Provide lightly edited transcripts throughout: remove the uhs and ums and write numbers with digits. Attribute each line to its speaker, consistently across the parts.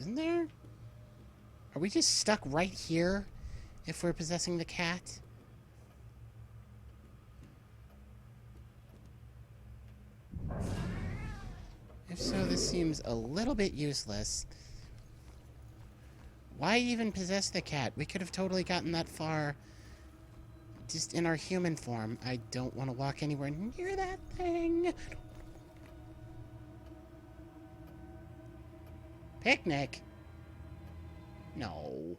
Speaker 1: Isn't there? Are we just stuck right here if we're possessing the cat? If so, this seems a little bit useless. Why even possess the cat? We could have totally gotten that far just in our human form. I don't want to walk anywhere near that thing. Picnic? No.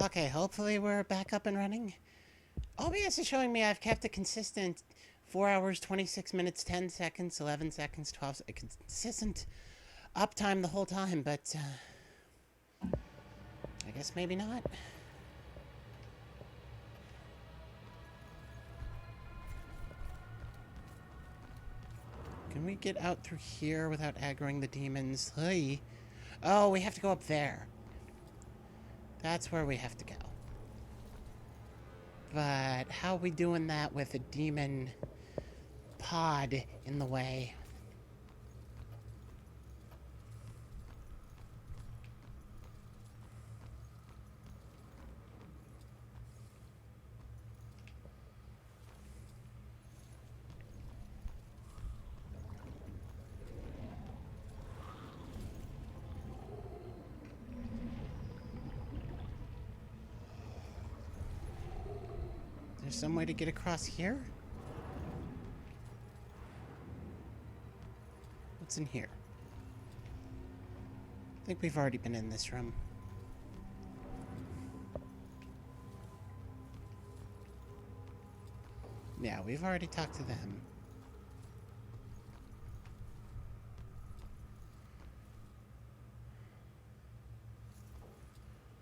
Speaker 1: Okay, hopefully we're back up and running. OBS is showing me I've kept a consistent 4 hours, 26 minutes, 10 seconds, 11 seconds, 12 a consistent uptime the whole time, but I guess maybe not. Can we get out through here without aggroing the demons? Hey. Oh, we have to go up there. That's where we have to go. But how are we doing that with a demon pod in the way? There's some way to get across here? What's in here? I think we've already been in this room. Yeah, we've already talked to them.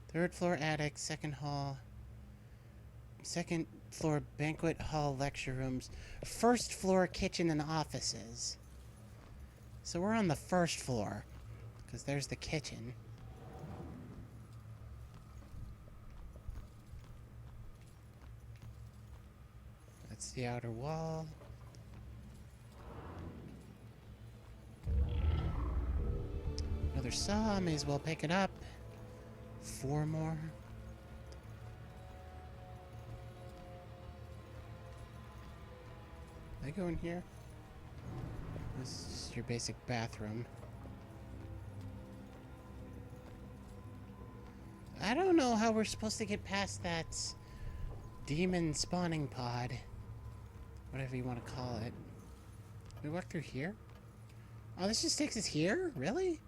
Speaker 1: Third floor attic, second hall. Second floor banquet hall lecture rooms. First floor kitchen and offices. So we're on the first floor, because there's the kitchen. That's the outer wall. Another saw, may as well pick it up. 4 more. I go in here? This is just your basic bathroom. I don't know how we're supposed to get past that demon spawning pod. Whatever you want to call it. We walk through here? Oh, this just takes us here? Really?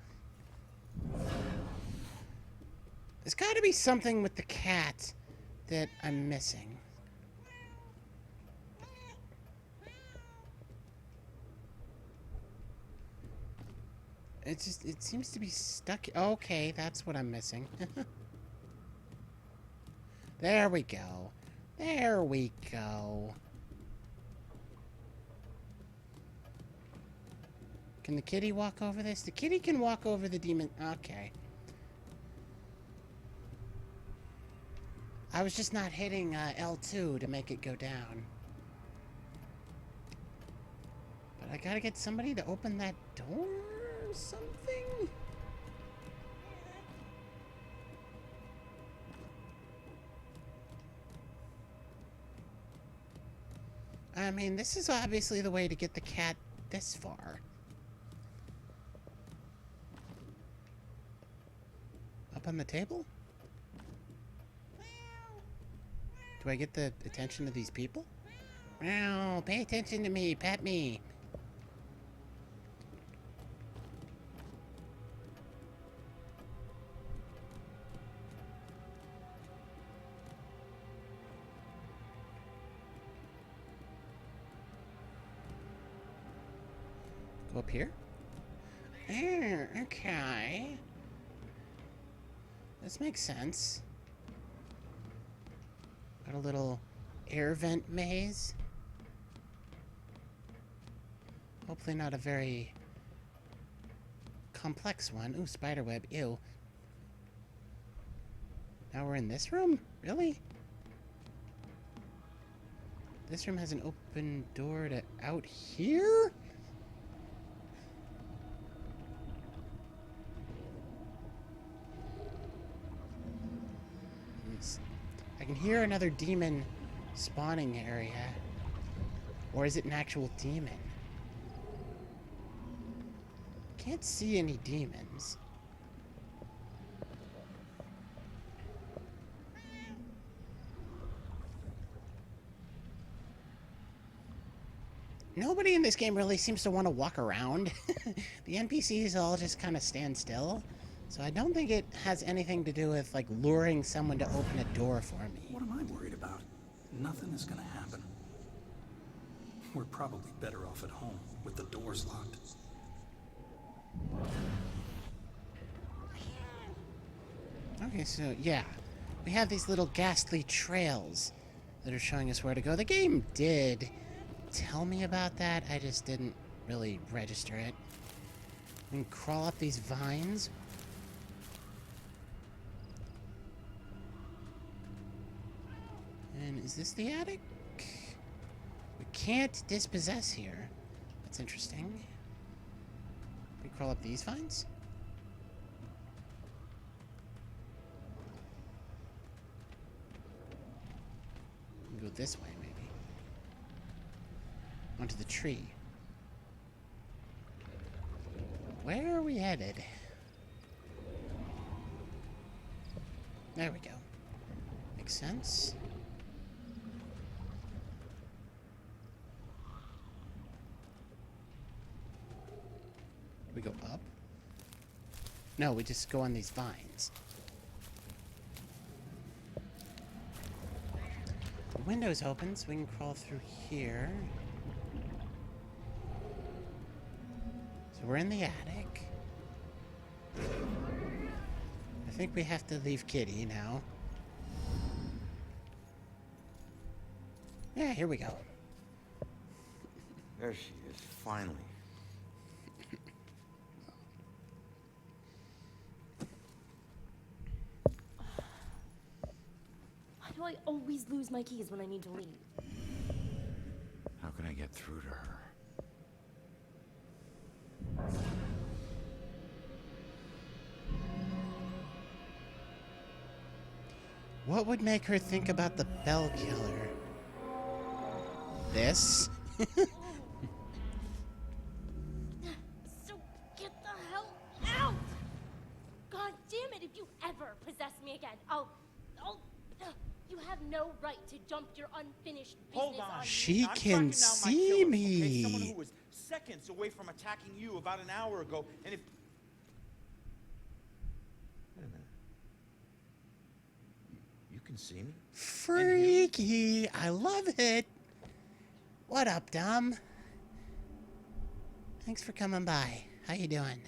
Speaker 1: There's got to be something with the cat that I'm missing. It seems to be stuck. Okay, that's what I'm missing. There we go. There we go. Can the kitty walk over this? The kitty can walk over the demon. Okay. I was just not hitting L2 to make it go down. But I gotta get somebody to open that door or something? I mean, this is obviously the way to get the cat this far. Up on the table? Do I get the attention of these people? Meow, pay attention to me, pet me. Go up here? Okay. This makes sense. Got a little air vent maze. Hopefully not a very complex one. Ooh, spiderweb. Ew. Now we're in this room? Really? This room has an open door to out here? I can hear another demon spawning area. Or is it an actual demon? Can't see any demons. Nobody in this game really seems to want to walk around. The NPCs all just kind of stand still. So I don't think it has anything to do with, like, luring someone to open a door for me.
Speaker 2: What am I worried about? Nothing is gonna happen. We're probably better off at home with the doors locked.
Speaker 1: Okay, so, yeah. We have these little ghastly trails that are showing us where to go. The game did tell me about that. I just didn't really register it. We can crawl up these vines. And is this the attic? We can't dispossess here. That's interesting. We crawl up these vines? We can go this way, maybe. Onto the tree. Where are we headed? There we go. Makes sense. We go up? No, we just go on these vines. The window's open, so we can crawl through here. So we're in the attic. I think we have to leave Kitty now. Yeah, here we go.
Speaker 3: There she is, finally.
Speaker 4: Why do I always lose my keys when I need to leave?
Speaker 3: How can I get through to her?
Speaker 1: What would make her think about the bell killer? This?
Speaker 4: me again. You have no right to jump your unfinished business
Speaker 5: Hold on.
Speaker 4: on
Speaker 1: She
Speaker 4: me.
Speaker 5: I'm
Speaker 1: can
Speaker 5: tracking down my
Speaker 1: see
Speaker 5: killer,
Speaker 1: me.
Speaker 5: Okay? Someone who was seconds away from attacking you about an hour ago, and if... Wait a minute. You can see me?
Speaker 1: Freaky. I love it. What up, Dom? Thanks for coming by. How you doing?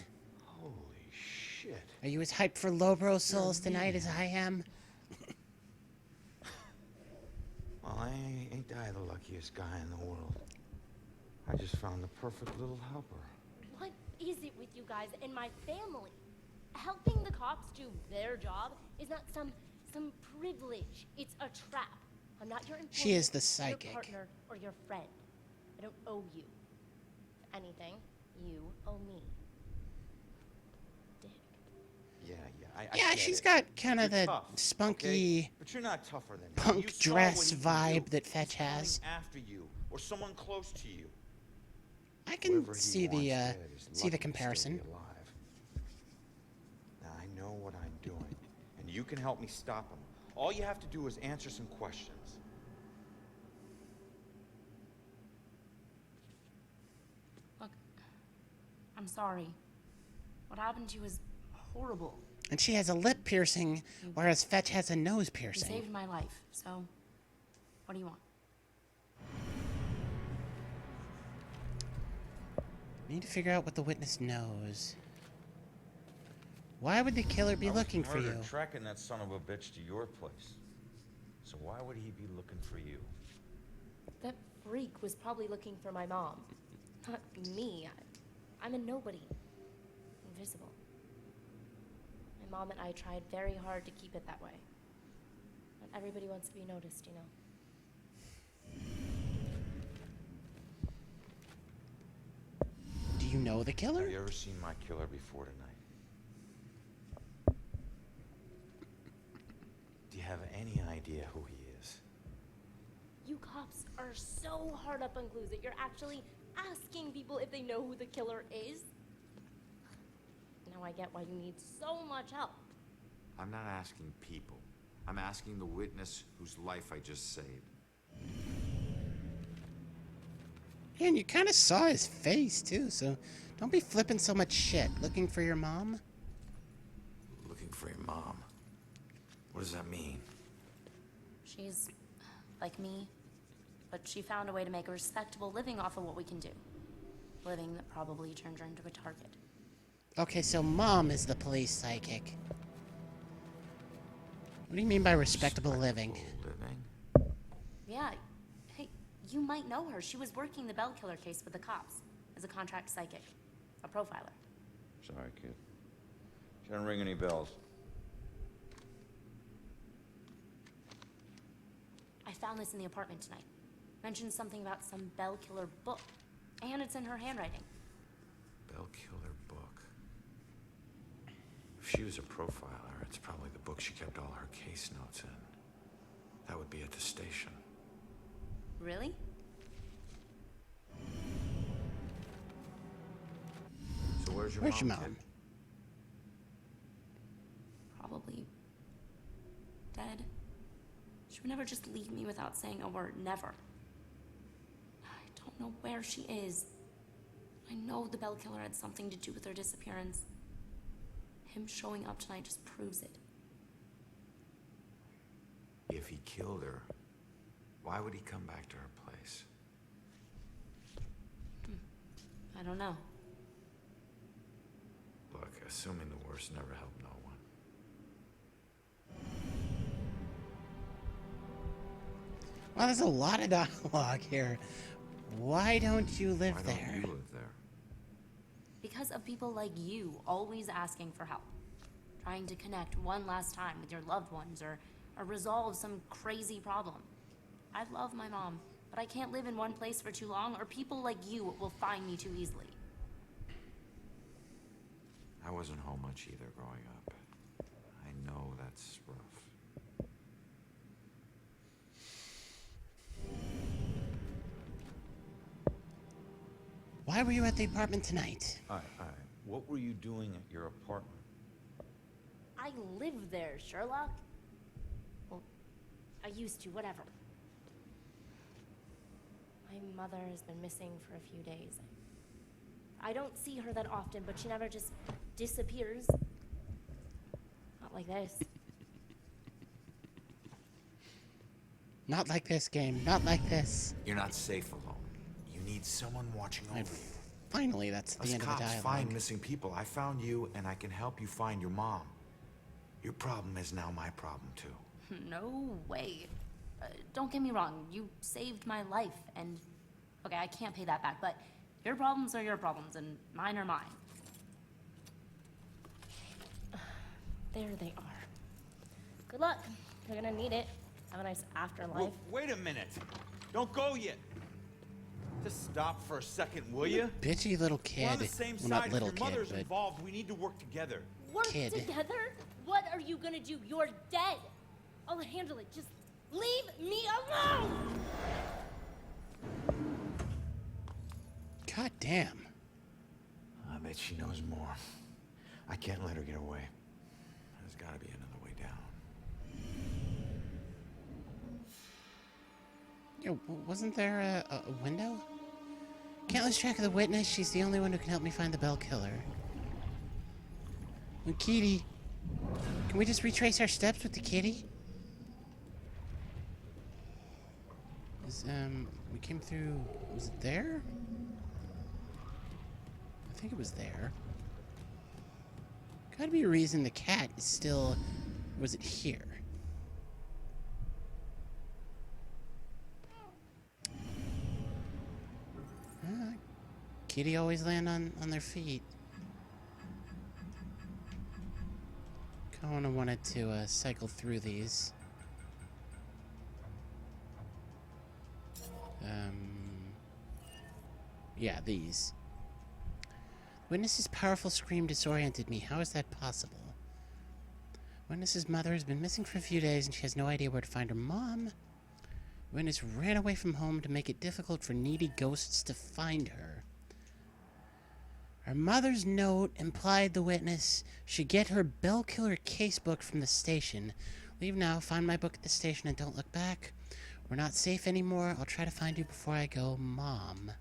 Speaker 5: Holy shit.
Speaker 1: Are you as hyped for Lowbro Souls tonight as I am?
Speaker 5: Well, ain't I the luckiest guy in the world? I just found the perfect little helper.
Speaker 4: What is it with you guys and my family? Helping the cops do their job is not some privilege. It's a trap. I'm not your employee,
Speaker 1: She is the psychic.
Speaker 4: your partner, or your friend. I don't owe you. If anything, you owe me. Dick.
Speaker 5: Yeah, I
Speaker 1: Yeah,
Speaker 5: get
Speaker 1: she's
Speaker 5: it.
Speaker 1: got kind of
Speaker 5: You're
Speaker 1: the
Speaker 5: tough,
Speaker 1: spunky
Speaker 5: okay? But you're not tougher than him. You
Speaker 1: punk
Speaker 5: saw
Speaker 1: dress
Speaker 5: what he can
Speaker 1: vibe
Speaker 5: do.
Speaker 1: that Fetch
Speaker 5: He's coming
Speaker 1: has.
Speaker 5: after you, or someone close to you.
Speaker 1: I can
Speaker 5: Whoever he
Speaker 1: see
Speaker 5: wants
Speaker 1: the
Speaker 5: dead is
Speaker 1: see
Speaker 5: lucky
Speaker 1: the
Speaker 5: to still
Speaker 1: comparison.
Speaker 5: be alive. Now I know what I'm doing, and you can help me stop him. All you have to do is answer some questions.
Speaker 4: Look, I'm sorry. What happened to you is horrible.
Speaker 1: And she has a lip piercing, whereas Fetch has a nose
Speaker 4: You
Speaker 1: piercing.
Speaker 4: saved my life, so what do you want?
Speaker 1: Need to figure out what the witness knows. Why would the killer be looking for you?
Speaker 6: Tracking that son of a bitch to your place. So why would he be looking for you?
Speaker 4: That freak was probably looking for my mom. Not me. I'm a nobody. Invisible. My mom and I tried very hard to keep it that way. Not everybody wants to be noticed, you know.
Speaker 1: Do you know the killer?
Speaker 6: Have you ever seen my killer before tonight?
Speaker 5: Do you have any idea who he is?
Speaker 4: You cops are so hard up on clues that you're actually asking people if they know who the killer is. Now I get why you need so much help.
Speaker 3: I'm not asking people. I'm asking the witness whose life I just saved.
Speaker 1: Yeah, and you kind of saw his face, too, so don't be flipping so much shit. Looking for your mom?
Speaker 3: Looking for your mom. What does that mean?
Speaker 4: She's like me, but she found a way to make a respectable living off of what we can do. Living that probably turned her into a target.
Speaker 1: Okay, so mom is the police psychic. What do you mean by respectable living?
Speaker 3: Living?
Speaker 4: Yeah, hey, you might know her. She was working the Bell Killer case with the cops as a contract psychic, a profiler.
Speaker 6: Sorry, kid. She doesn't ring any bells.
Speaker 4: I found this in the apartment tonight. Mentioned something about some Bell Killer book, and it's in her handwriting.
Speaker 3: Bell Killer book. If she was a profiler, it's probably the book she kept all her case notes in. That would be at the station.
Speaker 4: Really?
Speaker 3: So where's your
Speaker 1: Where's your
Speaker 3: mom?
Speaker 1: mom?
Speaker 3: Kid?
Speaker 4: Probably dead. She would never just leave me without saying a word. Never. I don't know where she is. I know the Bell Killer had something to do with her disappearance. Him showing up tonight just proves it.
Speaker 3: If he killed her, why would he come back to her place?
Speaker 4: I don't know.
Speaker 3: Look, assuming the worst never helped no one.
Speaker 1: Well, there's a lot of dialogue here. Why don't you live
Speaker 3: Why
Speaker 1: there?
Speaker 3: don't you live there?
Speaker 4: Because of people like you always asking for help. Trying to connect one last time with your loved ones or resolve some crazy problem. I love my mom, but I can't live in one place for too long or people like you will find me too easily.
Speaker 3: I wasn't home much either growing up. I know that's rough.
Speaker 1: Why were you at the apartment tonight?
Speaker 6: All right. What were you doing at your apartment?
Speaker 4: I live there, Sherlock. Well, I used to, whatever. My mother has been missing for a few days. I don't see her that often, but she never just disappears. Not like this.
Speaker 1: Not like this game. Not like this.
Speaker 3: You're not safe alone. You need someone watching over
Speaker 1: And
Speaker 3: you.
Speaker 1: finally, that's the
Speaker 3: Us
Speaker 1: end of the
Speaker 3: cops
Speaker 1: dialogue.
Speaker 3: find missing people. I found you, and I can help you find your mom. Your problem is now my problem, too.
Speaker 4: No way. Don't get me wrong, you saved my life, and okay, I can't pay that back, but your problems are your problems, and mine are mine. There they are. Good luck. You're gonna need it. Have a nice afterlife.
Speaker 5: Wait a minute. Don't go yet. Just stop for a second, will you?
Speaker 1: Bitchy little
Speaker 5: We're on
Speaker 1: kid.
Speaker 5: the same
Speaker 1: Well, not
Speaker 5: side.
Speaker 1: little
Speaker 5: If your mother's
Speaker 1: kid, but
Speaker 5: involved, we need to work together.
Speaker 4: Work
Speaker 1: Kid.
Speaker 4: together? What are you gonna do? You're dead. I'll handle it. Just leave me alone!
Speaker 1: god damn.
Speaker 5: I bet she knows more. I can't let her get away.
Speaker 3: There's gotta be another way down.
Speaker 1: Yeah, wasn't there a window? Can't lose track of the witness. She's the only one who can help me find the bell killer. And Kitty. Can we just retrace our steps with the kitty? We came through... Was it there? I think it was there. Gotta be a reason the cat is still... Was it here? Kitty always land on their feet. Kinda wanted to cycle through these. Yeah, these. Witness's powerful scream disoriented me. How is that possible? Witness's mother has been missing for a few days and she has no idea where to find her mom. Witness ran away from home to make it difficult for needy ghosts to find her. Her mother's note implied the witness should get her bell killer casebook from the station. Leave now, find my book at the station, and don't look back. We're not safe anymore. I'll try to find you before I go, Mom.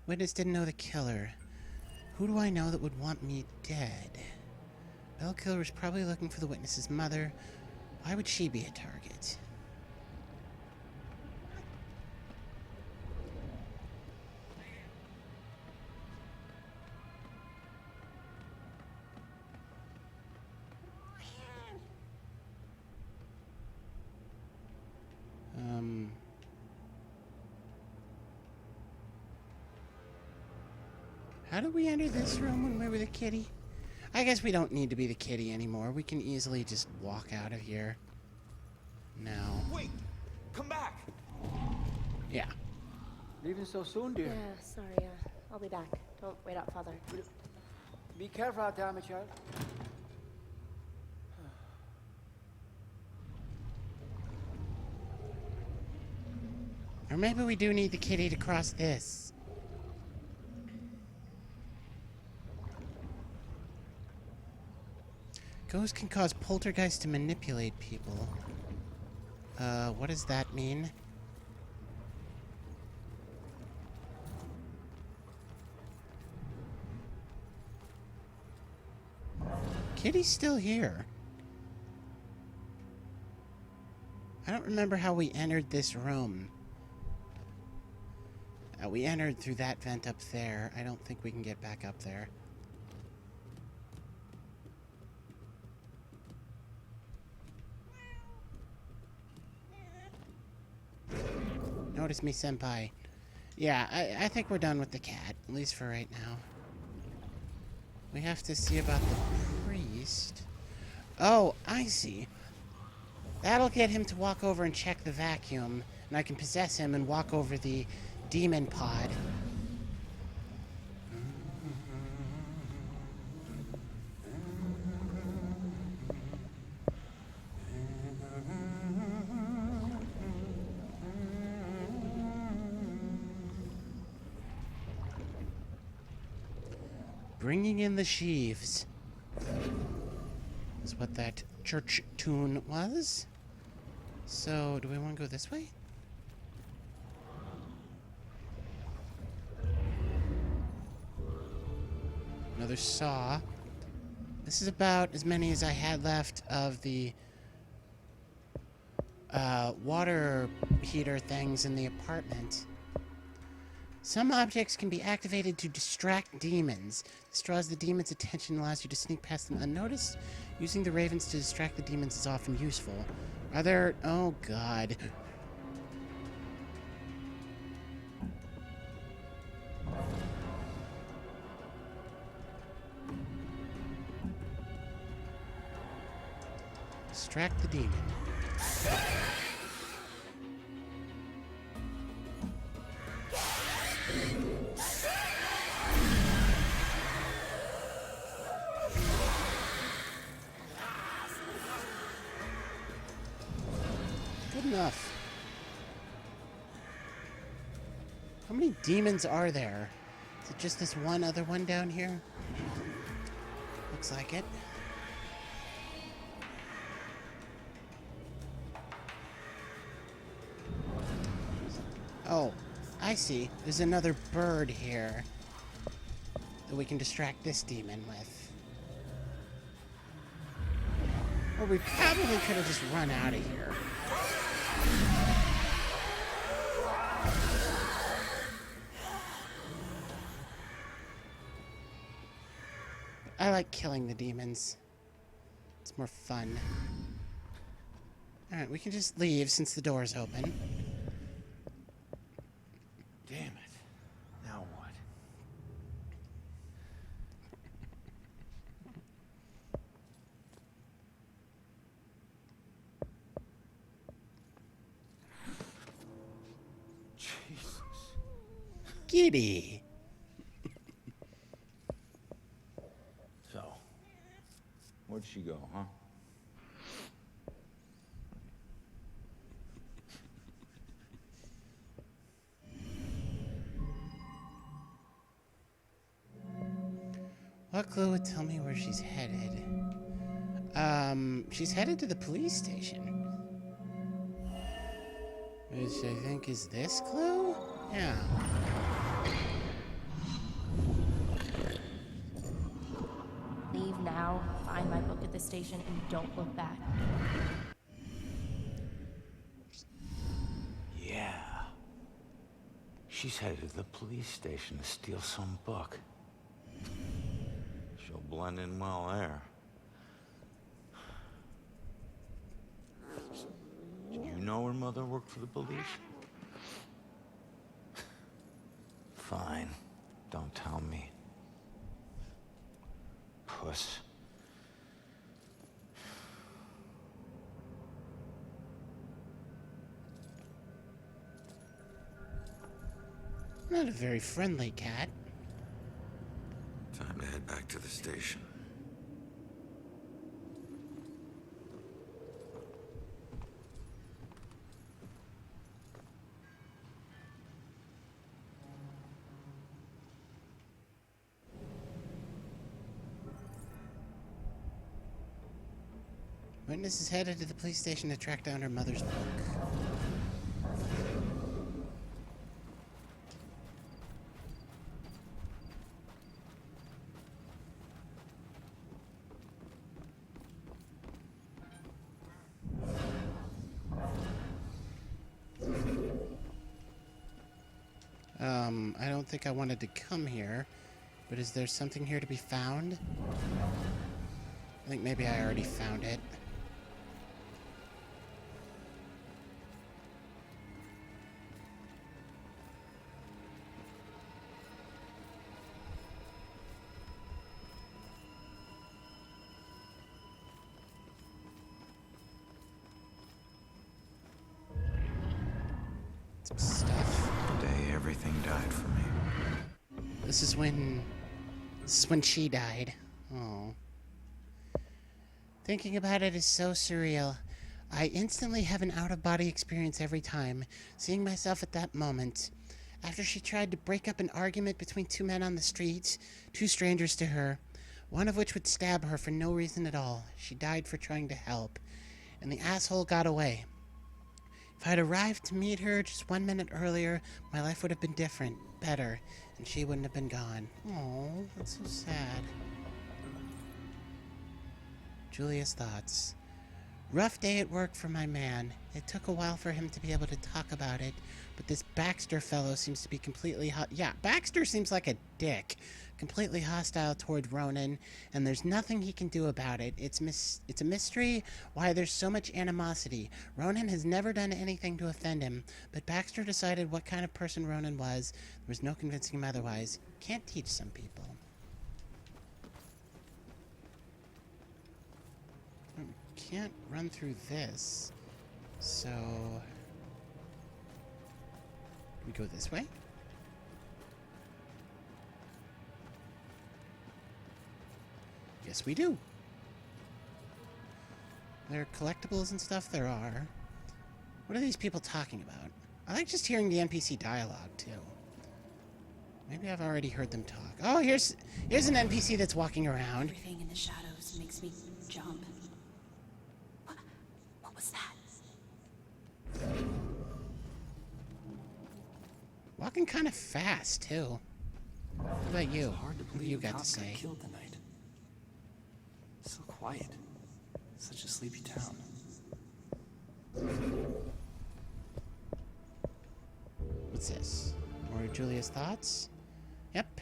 Speaker 1: Witness didn't know the killer. Who do I know that would want me dead? Bell killer was probably looking for the witness's mother. Why would she be a target? How did we enter this room when we were the kitty? I guess we don't need to be the kitty anymore. We can easily just walk out of here. Now.
Speaker 5: Wait! Come back!
Speaker 1: Yeah.
Speaker 7: Leaving so soon, dear?
Speaker 4: Yeah, sorry, I'll be back. Don't wait up, Father.
Speaker 7: Be careful out there, my child.
Speaker 1: Or maybe we do need the kitty to cross this. Ghosts can cause poltergeists to manipulate people. What does that mean? Kitty's still here. I don't remember how we entered this room. We entered through that vent up there. I don't think we can get back up there. Notice me, senpai. Yeah, I think we're done with the cat, at least for right now. We have to see about the priest. Oh, I see. That'll get him to walk over and check the vacuum, and I can possess him and walk over the demon pod. Bringing in the sheaves. is what that church tune was. So, do we want to go this way? Another saw. This is about as many as I had left of the water heater things in the apartment. Some objects can be activated to distract demons. This draws the demon's attention and allows you to sneak past them unnoticed. Using the ravens to distract the demons is often useful. Are there... Oh, God. Distract the demon. Good enough. How many demons are there? Is it just this one other one down here? Looks like it. Oh, I see. There's another bird here that we can distract this demon with. Or we probably could have just run out of here. I like killing the demons. It's more fun. Alright, we can just leave since the door's open.
Speaker 5: Damn it. Now what? Jesus.
Speaker 1: Giddy.
Speaker 5: So, where'd she go, huh?
Speaker 1: What clue would tell me where she's headed? She's headed to the police station. Which I think is this clue? Yeah.
Speaker 4: Leave now, find my book at the station, and don't look back.
Speaker 5: Yeah. She's headed to the police station to steal some book. She'll blend in well there. Did you know her mother worked for the police? Fine. Don't tell me. Puss.
Speaker 1: Not a very friendly cat.
Speaker 3: Time to head back to the station.
Speaker 1: Witness is headed to the police station to track down her mother's book. I don't think I wanted to come here, but is there something here to be found? I think maybe I already found it. Some stuff.
Speaker 3: The day everything died for me.
Speaker 1: This is when she died. Oh. Thinking about it is so surreal. I instantly have an out-of-body experience every time, seeing myself at that moment. After she tried to break up an argument between two men on the street, two strangers to her, one of which would stab her for no reason at all. She died for trying to help, and the asshole got away. If I'd arrived to meet her just 1 minute earlier, my life would have been different, better, and she wouldn't have been gone. Oh, that's so sad. Julia's thoughts. Rough day at work for my man. It took a while for him to be able to talk about it, but this Baxter fellow seems to be completely yeah, Baxter seems like a dick. Completely hostile toward Ronan, and there's nothing he can do about it. It's a mystery why there's so much animosity. Ronan has never done anything to offend him, but Baxter decided what kind of person Ronan was. There was no convincing him otherwise. Can't teach some people. Can't run through this, so we go this way. Yes, we do. There are collectibles and stuff. There are. What are these people talking about? I like just hearing the NPC dialogue too. Maybe I've already heard them talk. Oh, here's an NPC that's walking around.
Speaker 4: Everything in the shadows makes me jump. What was that?
Speaker 1: Walking kind of fast too. What about you?
Speaker 2: Hard to
Speaker 1: What do
Speaker 2: believe
Speaker 1: you got to
Speaker 2: cops got
Speaker 1: say?
Speaker 2: killed tonight. So quiet. Such a sleepy town.
Speaker 1: What's this? More Julia's thoughts? Yep.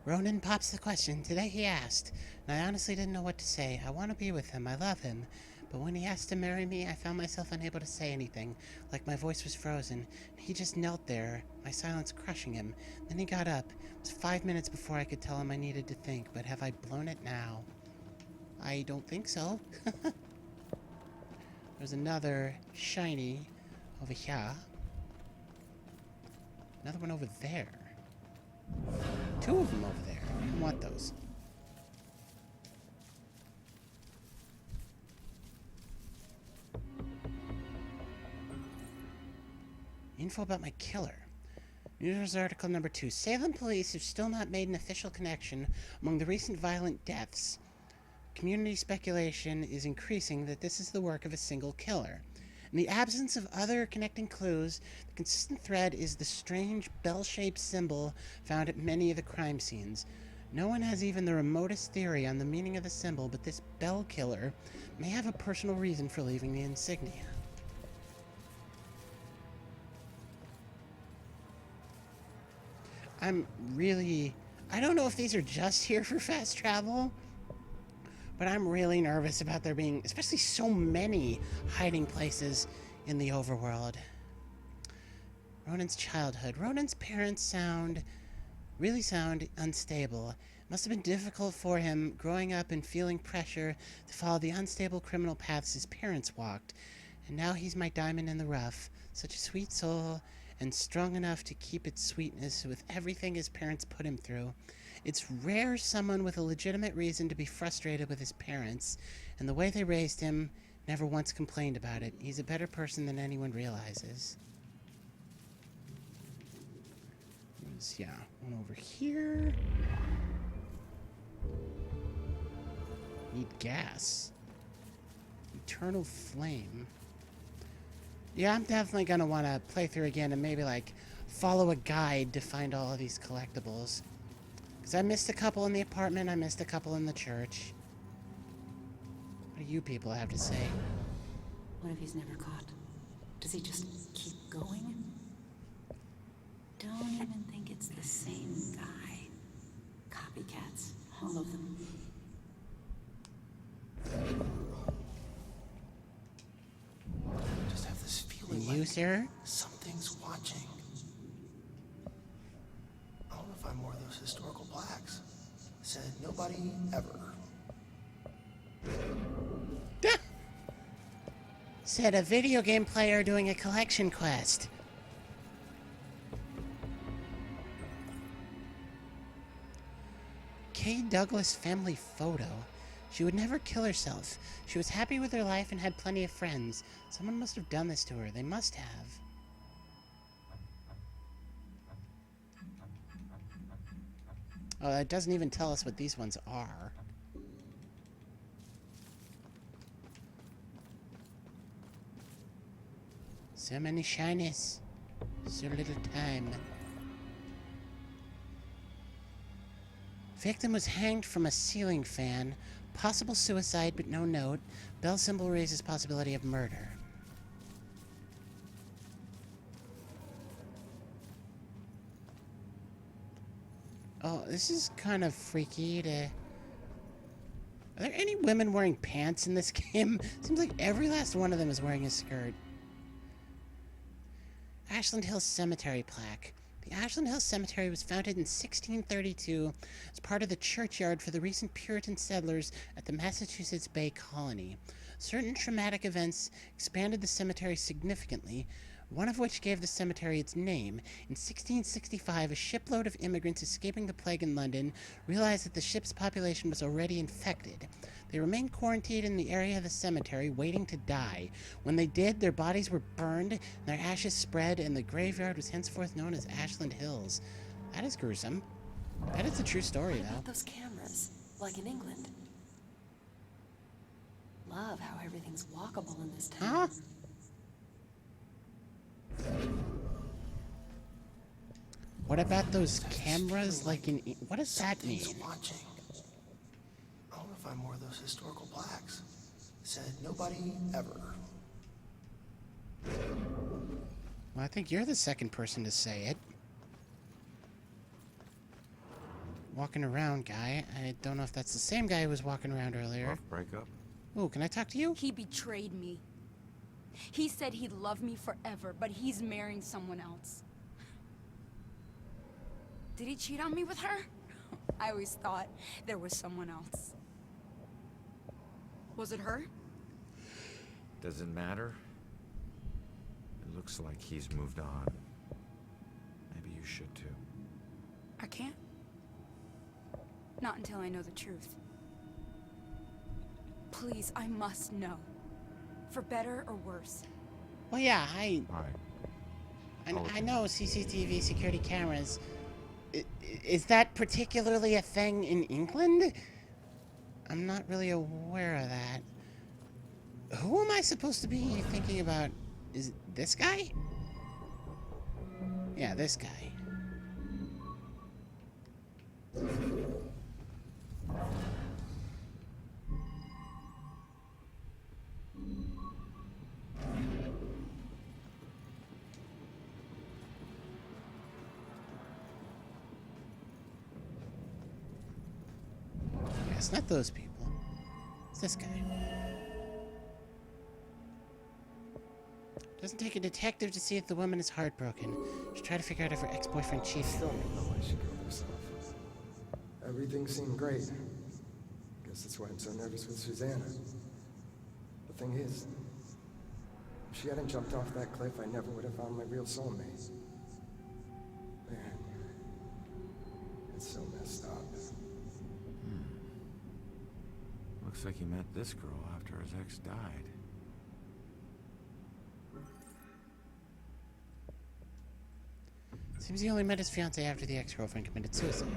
Speaker 1: Ronan pops the question. Today he asked, and I honestly didn't know what to say. I want to be with him. I love him. But when he asked to marry me, I found myself unable to say anything, like my voice was frozen. He just knelt there, my silence crushing him. Then he got up. It was 5 minutes before I could tell him I needed to think, but have I blown it now? I don't think so. There's another shiny over here. Another one over there. 2 of them over there. I don't want those. Info about my killer. News article number 2. Salem police have still not made an official connection among the recent violent deaths. Community speculation is increasing that this is the work of a single killer. In the absence of other connecting clues, the consistent thread is the strange bell-shaped symbol found at many of the crime scenes. No one has even the remotest theory on the meaning of the symbol, but this bell killer may have a personal reason for leaving the insignia. I don't know if these are just here for fast travel, but I'm really nervous about there being, especially so many hiding places in the overworld. Ronan's childhood. Ronan's parents really sound unstable. It must have been difficult for him growing up and feeling pressure to follow the unstable criminal paths his parents walked. And now he's my diamond in the rough. Such a sweet soul, and strong enough to keep its sweetness with everything his parents put him through. It's rare someone with a legitimate reason to be frustrated with his parents, and the way they raised him never once complained about it. He's a better person than anyone realizes. Yeah, one over here. Need gas. Eternal flame. Yeah, I'm definitely gonna want to play through again and maybe like follow a guide to find all of these collectibles. Because I missed a couple in the apartment, I missed a couple in the church. What do you people have to say?
Speaker 8: What if he's never caught? Does he just keep going? Don't even think it's the same guy. Copycats, all of them.
Speaker 2: I just have this feeling
Speaker 1: And you, sir?
Speaker 2: something's watching. I don't know if I'm more of those historical plaques. Said nobody ever.
Speaker 1: Said a video game player doing a collection quest. Kay Douglas family photo. She would never kill herself. She was happy with her life and had plenty of friends. Someone must have done this to her. They must have. Oh, it doesn't even tell us what these ones are. So many shinies. So little time. Victim was hanged from a ceiling fan. Possible suicide, but no note. Bell symbol raises possibility of murder. Oh, this is kind of freaky to... Are there any women wearing pants in this game? Seems like every last one of them is wearing a skirt. Ashland Hills Cemetery plaque. The Ashland Hills Cemetery was founded in 1632 as part of the churchyard for the recent Puritan settlers at the Massachusetts Bay Colony. Certain traumatic events expanded the cemetery significantly, one of which gave the cemetery its name. In 1665, a shipload of immigrants escaping the plague in London realized that the ship's population was already infected. They remained quarantined in the area of the cemetery, waiting to die. When they did, their bodies were burned, and their ashes spread, and the graveyard was henceforth known as Ashland Hills. That is gruesome. That is a true story,
Speaker 8: What
Speaker 1: though.
Speaker 8: about those cameras, like in England? Love how everything's walkable in this town.
Speaker 1: Huh? What about those cameras like in... What does that mean?
Speaker 9: Something's watching. I want to find more of those historical plaques. Said nobody ever.
Speaker 1: Well, I think you're the second person to say it. Walking around guy. I don't know if that's the same guy who was walking around earlier.
Speaker 5: Rough breakup?
Speaker 1: Ooh, can I talk to you?
Speaker 10: He betrayed me. He said he'd love me forever, but he's marrying someone else. Did he cheat on me with her? I always thought there was someone else. Was it her?
Speaker 5: Does it matter? It looks like he's moved on. Maybe you should too.
Speaker 10: I can't. Not until I know the truth. Please, I must know. For better or worse.
Speaker 1: Well, yeah,
Speaker 5: Alright.
Speaker 1: I know CCTV security cameras. Is that particularly a thing in England? I'm not really aware of that. Who am I supposed to be thinking about? Is it this guy? Yeah, this guy. It's not those people. It's this guy. Doesn't take a detective to see if the woman is heartbroken. Should try to figure out if her ex-boyfriend cheated.
Speaker 11: Still don't know why she killed herself. Everything seemed great. Guess that's why I'm so nervous with Susanna. The thing is, if she hadn't jumped off that cliff, I never would have found my real soulmate. Man, it's so messed up.
Speaker 5: Looks like he met this girl after his ex died.
Speaker 1: Seems he only met his fiancée after the ex-girlfriend committed suicide.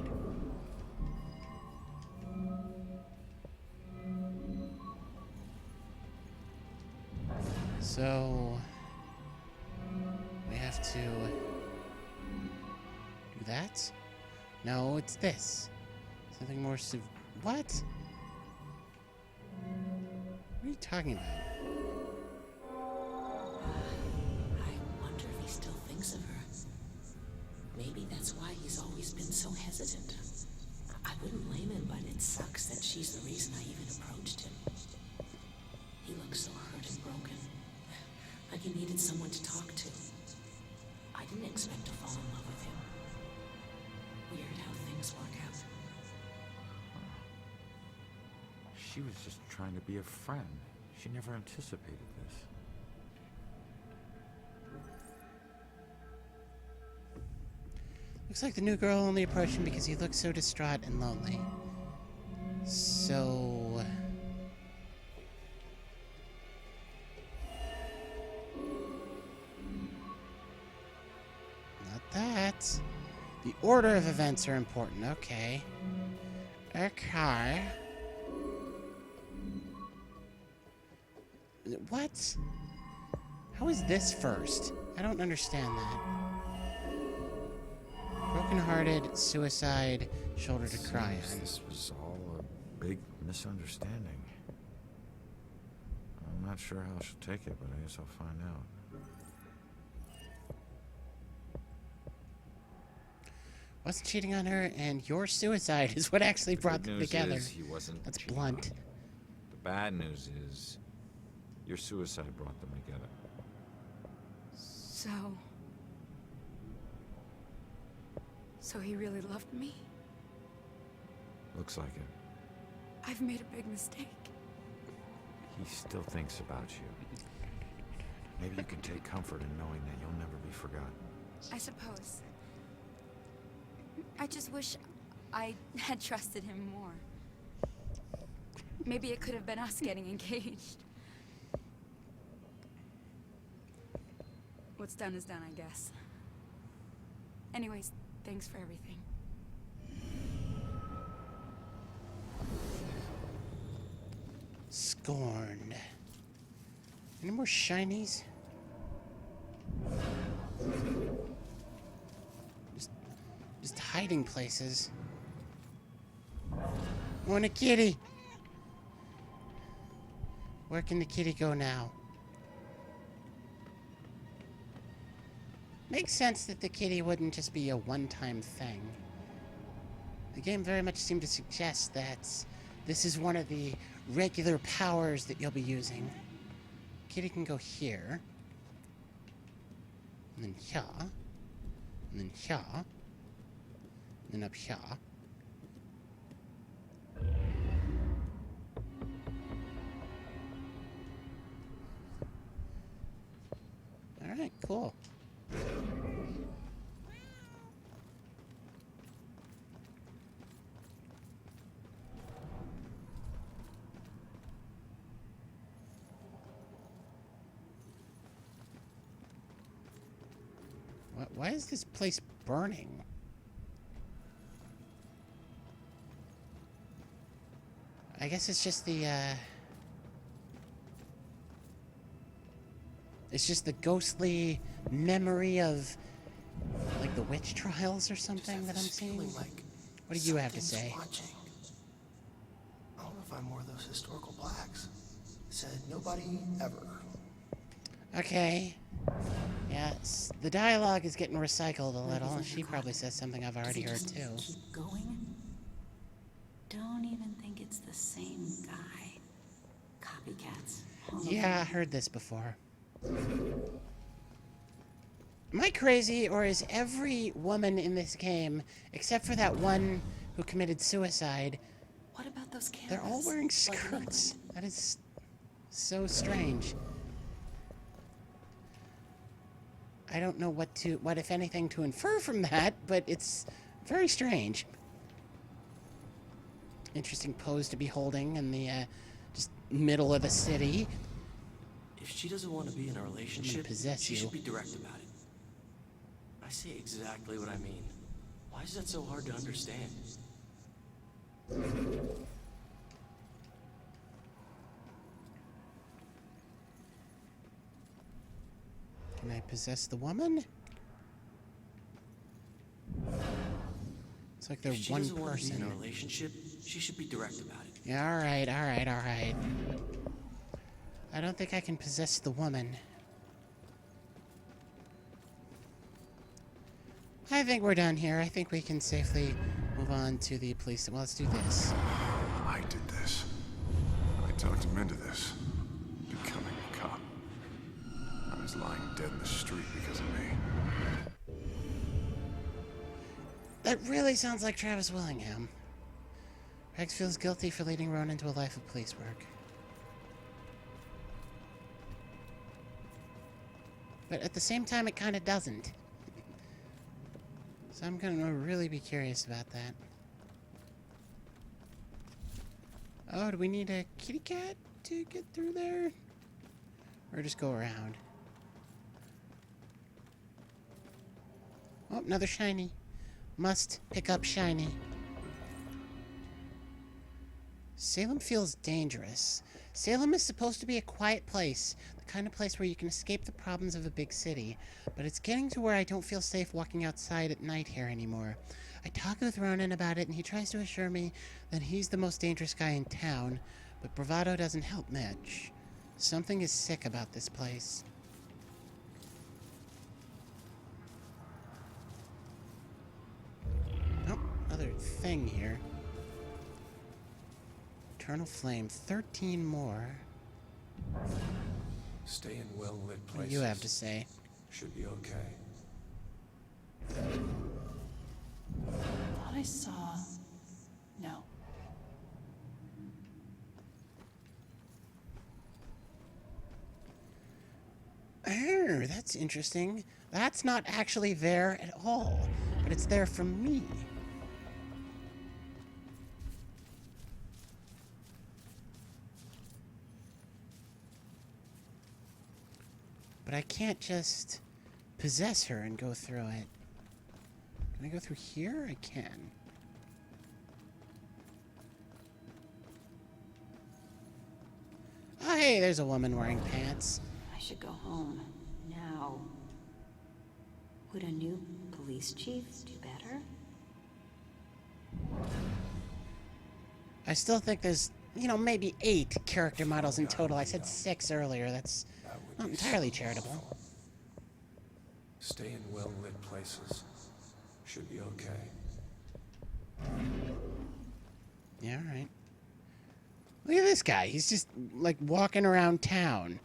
Speaker 1: So... we have to... do that? No, it's this. Something more what? What are you talking about?
Speaker 8: I wonder if he still thinks of her. Maybe that's why he's always been so hesitant. I wouldn't blame him, but it sucks that she's the reason I even approached him. He looks so hurt and broken. Like he needed someone to talk to. I didn't expect to fall in love with him. Weird how things work out.
Speaker 5: She was just trying to be a friend. She never anticipated this.
Speaker 1: Looks like the new girl only approached him because he looked so distraught and lonely. So... not that. The order of events are important. Okay. Okay. What? How is this first? I don't understand that. Broken-hearted, suicide, shoulder to cry on.
Speaker 5: This was all a big misunderstanding. I'm not sure how she'll take it, but I guess I'll find out.
Speaker 1: Wasn't cheating on her, and your suicide is what actually brought them together.
Speaker 5: Is he wasn't
Speaker 1: That's
Speaker 5: cheating
Speaker 1: blunt.
Speaker 5: on her. The bad news is your suicide brought them together.
Speaker 10: So he really loved me?
Speaker 5: Looks like it.
Speaker 10: I've made a big mistake.
Speaker 5: He still thinks about you. Maybe you can take comfort in knowing that you'll never be forgotten.
Speaker 10: I suppose. I just wish I had trusted him more. Maybe it could have been us getting engaged. What's done is done, I guess. Anyways, thanks for everything.
Speaker 1: Scorned. Any more shinies? Just hiding places. Want a kitty? Where can the kitty go now? Makes sense that the kitty wouldn't just be a one-time thing. The game very much seemed to suggest that this is one of the regular powers that you'll be using. Kitty can go here. And then here. And then here. And then up here. Alright, cool. Why is this place burning? I guess it's just the, it's just the ghostly memory of, like, the witch trials or something that I'm seeing?
Speaker 9: Like
Speaker 1: What do you have to say?
Speaker 9: watching. I want to find more of those historical plaques. Said nobody ever.
Speaker 1: Okay. Yeah, the dialogue is getting recycled a little, and she probably says something I've already heard too.
Speaker 8: Keep going? Don't even think it's the same guy. Copycats.
Speaker 1: Yeah, I heard this before. Am I crazy, or is every woman in this game, except for that one who committed suicide,
Speaker 8: What about those cameras?
Speaker 1: they're all wearing skirts? That is so strange. I don't know what if anything, to infer from that, but it's very strange. Interesting pose to be holding in the just middle of the city.
Speaker 12: If she doesn't want to be in a relationship,
Speaker 1: possess
Speaker 12: she
Speaker 1: you.
Speaker 12: should be direct about it. I say exactly what I mean. Why is that so hard to understand?
Speaker 1: Can I possess the woman? It's like they're
Speaker 12: If she
Speaker 1: one
Speaker 12: doesn't want to be in a
Speaker 1: person.
Speaker 12: relationship, she should be direct about it.
Speaker 1: Yeah, alright, alright, alright. I don't think I can possess the woman. I think we're done here. I think we can safely move on to the police. Well, let's do this.
Speaker 13: I did this. I talked him into this. Becoming a cop. I was lying dead in the street because of me.
Speaker 1: That really sounds like Travis Willingham. Rex feels guilty for leading Ronan into a life of police work. But at the same time, it kind of doesn't. So I'm gonna really be curious about that. Oh, do we need a kitty cat to get through there? Or just go around? Oh, another shiny. Must pick up shiny. Salem feels dangerous. Salem is supposed to be a quiet place, the kind of place where you can escape the problems of a big city, but it's getting to where I don't feel safe walking outside at night here anymore. I talk with Ronan about it, and he tries to assure me that he's the most dangerous guy in town, but bravado doesn't help much. Something is sick about this place. Oh, another thing here. Eternal Flame, 13 more.
Speaker 13: Stay in well-lit
Speaker 1: What
Speaker 13: places.
Speaker 1: do you have to say?
Speaker 13: Should be okay.
Speaker 14: Thought I saw... No.
Speaker 1: Oh, that's interesting. That's not actually there at all, but it's there from me. But I can't just possess her and go through it. Can I go through here? I can. Oh, hey, there's a woman wearing pants.
Speaker 8: I should go home. Now. Would a new police chief do better?
Speaker 1: I still think there's, you know, maybe 8 character models in total. I said 6 earlier. That's not entirely charitable.
Speaker 13: Stay in well-lit places. Should be okay.
Speaker 1: Yeah, all right. Look at this guy. He's just, like, walking around town.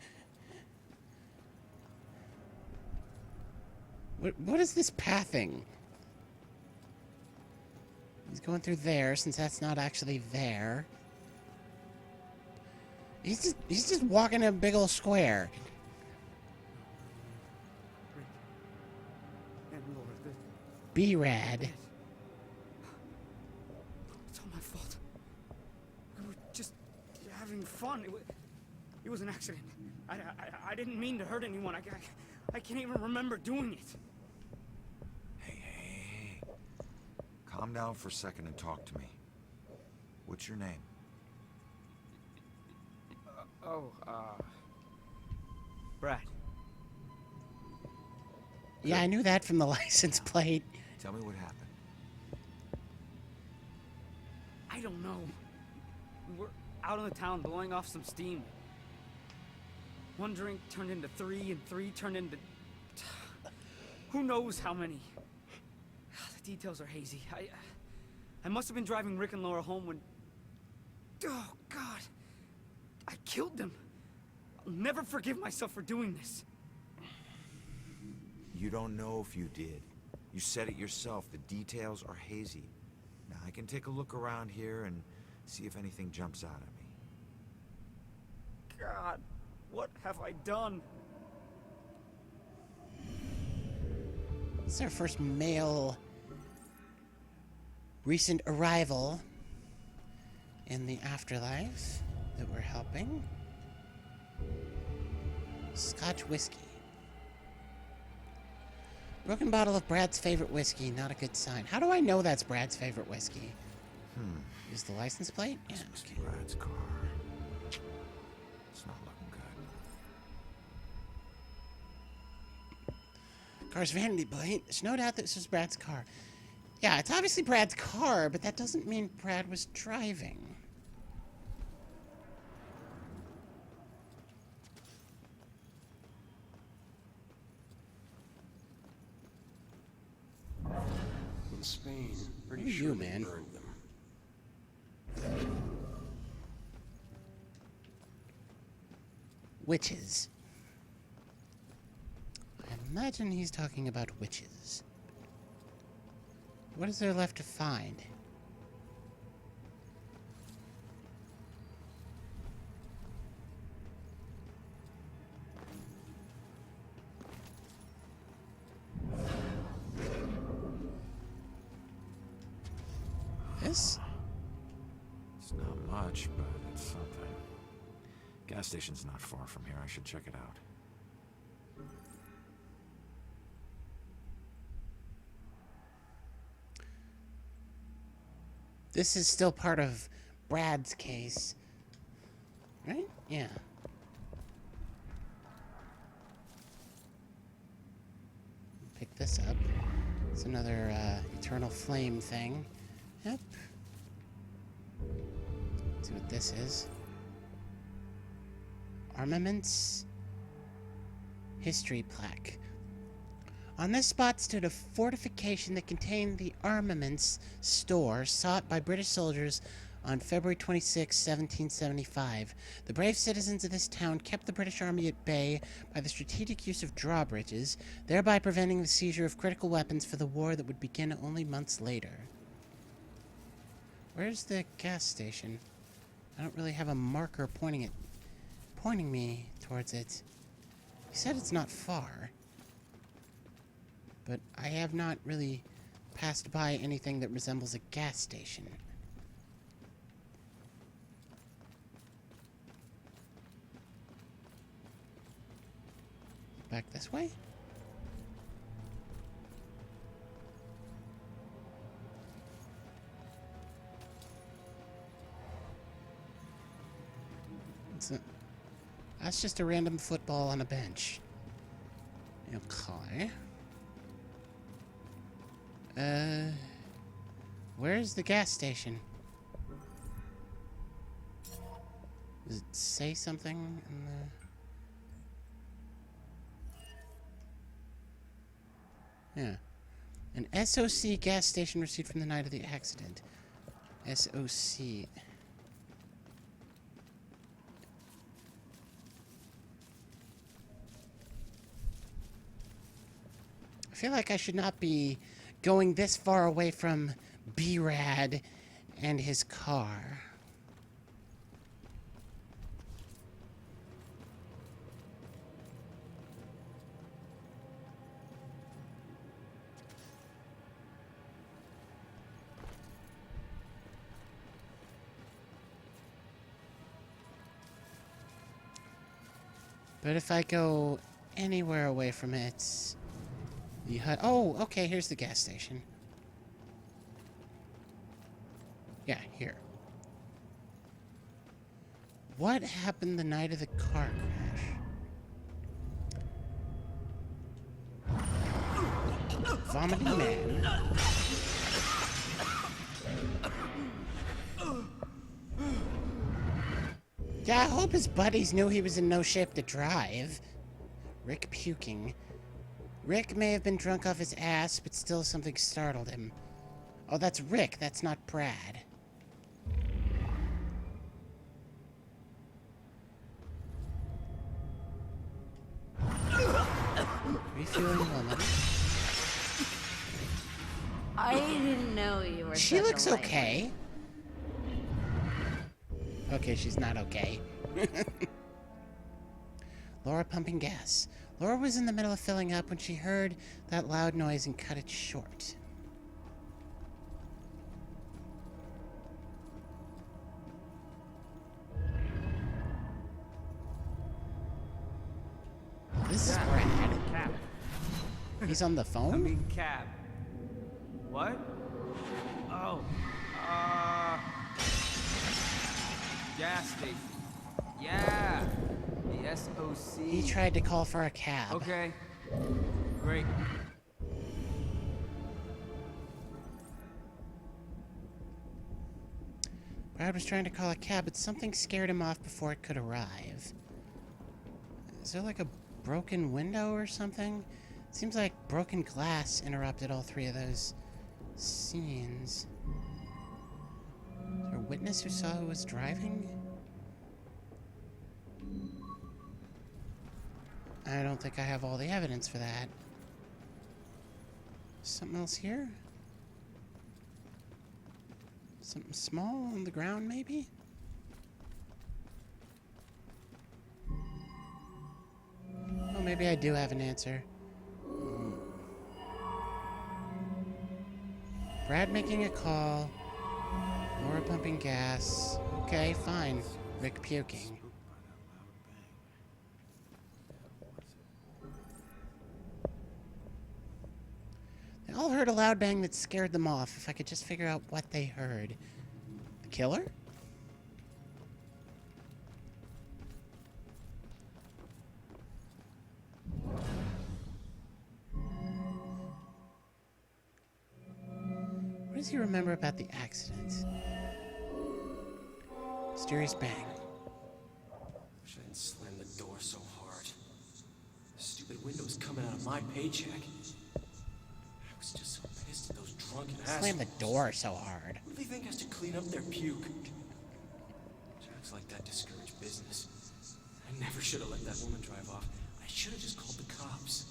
Speaker 1: What is this pathing? He's going through there, since that's not actually there. He's just walking a big old square. B-Rad.
Speaker 7: It's all my fault. We were just having fun. It was an accident. I didn't mean to hurt anyone. I can't even remember doing it.
Speaker 5: Hey. Calm down for a second and talk to me. What's your name?
Speaker 7: Brad.
Speaker 1: Yeah, I knew that from the license plate.
Speaker 5: Tell me what happened.
Speaker 7: I don't know. We were out in the town blowing off some steam. One drink turned into 3, and 3 turned into... who knows how many. The details are hazy. I must have been driving Rick and Laura home when... oh, God. I killed them. I'll never forgive myself for doing this.
Speaker 5: You don't know if you did. You said it yourself. The details are hazy. Now, I can take a look around here and see if anything jumps out at me.
Speaker 7: God, what have I done?
Speaker 1: This is our first male recent arrival in the afterlife that we're helping. Scotch whiskey. Broken bottle of Brad's favorite whiskey, not a good sign. How do I know that's Brad's favorite whiskey? Is the license plate? Yeah, okay.
Speaker 5: Brad's car. It's not looking good.
Speaker 1: Car's vanity plate. There's no doubt that this is Brad's car. Yeah, it's obviously Brad's car, but that doesn't mean Brad was driving.
Speaker 13: In Spain, pretty
Speaker 1: Who are
Speaker 13: sure
Speaker 1: you,
Speaker 13: they
Speaker 1: man?
Speaker 13: burned them.
Speaker 1: Witches. I imagine he's talking about witches. What is there left to find? This?
Speaker 5: It's not much, but it's something. Gas station's not far from here. I should check it out.
Speaker 1: This is still part of Brad's case. Right? Yeah. Pick this up. It's another eternal flame thing. Yep. See what this is. Armaments history plaque. On this spot stood a fortification that contained the armaments store sought by British soldiers on February 26, 1775. The brave citizens of this town kept the British army at bay by the strategic use of drawbridges, thereby preventing the seizure of critical weapons for the war that would begin only months later. Where's the gas station? I don't really have a marker pointing me towards it. He said it's not far. But I have not really passed by anything that resembles a gas station. Back this way? That's just a random football on a bench. Okay. Where's the gas station? Does it say something in the... Yeah. An SOC gas station received from the night of the accident. SOC. I feel like I should not be going this far away from B-Rad and his car. But if I go anywhere away from it... The hut. Oh, okay, here's the gas station. Yeah, here. What happened the night of the car crash? Vomiting man. Yeah, I hope his buddies knew he was in no shape to drive. Rick puking. Rick may have been drunk off his ass, but still something startled him. Oh, that's Rick. That's not Brad. Refueling woman.
Speaker 4: I didn't know you were
Speaker 1: She
Speaker 4: such a
Speaker 1: looks
Speaker 4: lightweight.
Speaker 1: okay. Okay, she's not okay. Laura pumping gas. Laura was in the middle of filling up when she heard that loud noise and cut it short. This is Brad.
Speaker 7: Cab.
Speaker 1: He's on the phone?
Speaker 7: I mean cab. What? Oh. Gas station. Yeah. The SOC.
Speaker 1: He tried to call for a cab.
Speaker 7: Okay. Great.
Speaker 1: Brad was trying to call a cab, but something scared him off before it could arrive. Is there like a broken window or something? Seems like broken glass interrupted all three of those scenes. Is there a witness who saw who was driving? I don't think I have all the evidence for that. Something else here? Something small on the ground, maybe? Oh, maybe I do have an answer. Brad making a call. Laura pumping gas. Okay, fine. Rick puking. They all heard a loud bang that scared them off. If I could just figure out what they heard. kill her? What does he remember about the accident? Mysterious bang.
Speaker 12: Wish I didn't slam the door so hard. The stupid window's coming out of my paycheck. I was just so pissed at those drunken assholes.
Speaker 1: Slam the door so hard.
Speaker 12: Who do they think has to clean up their puke? Jacks like that discourage business. I never should have let that woman drive off. I should have just called the cops.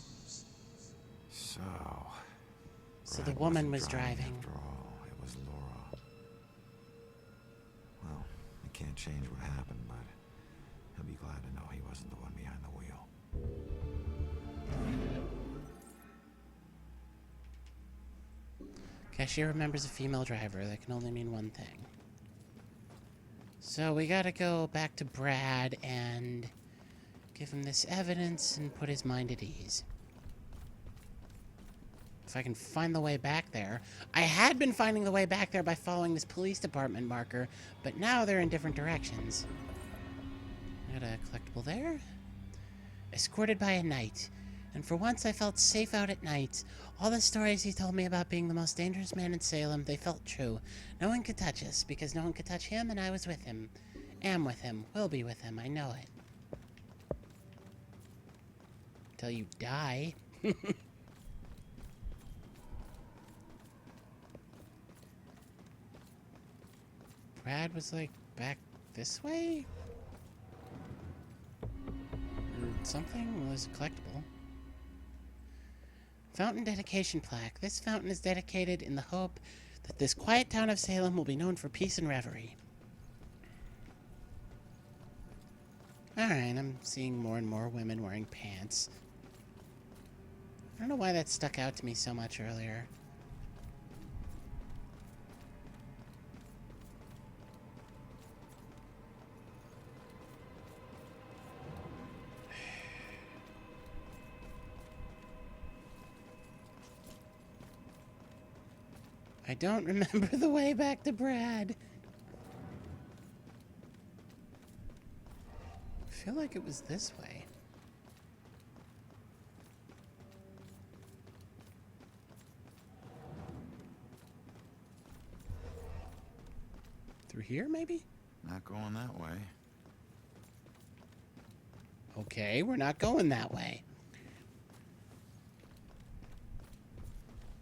Speaker 1: So the woman was driving.
Speaker 5: After all, it was Laura. Well, I can't change what happened, but he'll be glad to know he wasn't the one behind the wheel.
Speaker 1: Cashier remembers a female driver. That can only mean one thing. So we gotta go back to Brad and give him this evidence and put his mind at ease. If I can find the way back there. I had been finding the way back there by following this police department marker, but now they're in different directions. Got a collectible there. Escorted by a knight. And for once I felt safe out at night. All the stories he told me about being the most dangerous man in Salem, they felt true. No one could touch us, because no one could touch him, and I was with him. Am with him. Will be with him. I know it. Till you die. Brad was like back this way? Or something was collectible. Fountain dedication plaque. This fountain is dedicated in the hope that this quiet town of Salem will be known for peace and reverie. Alright, I'm seeing more and more women wearing pants. I don't know why that stuck out to me so much earlier. I don't remember the way back to Brad. I feel like it was this way. Through here, maybe?
Speaker 5: Not going that way.
Speaker 1: Okay, we're not going that way.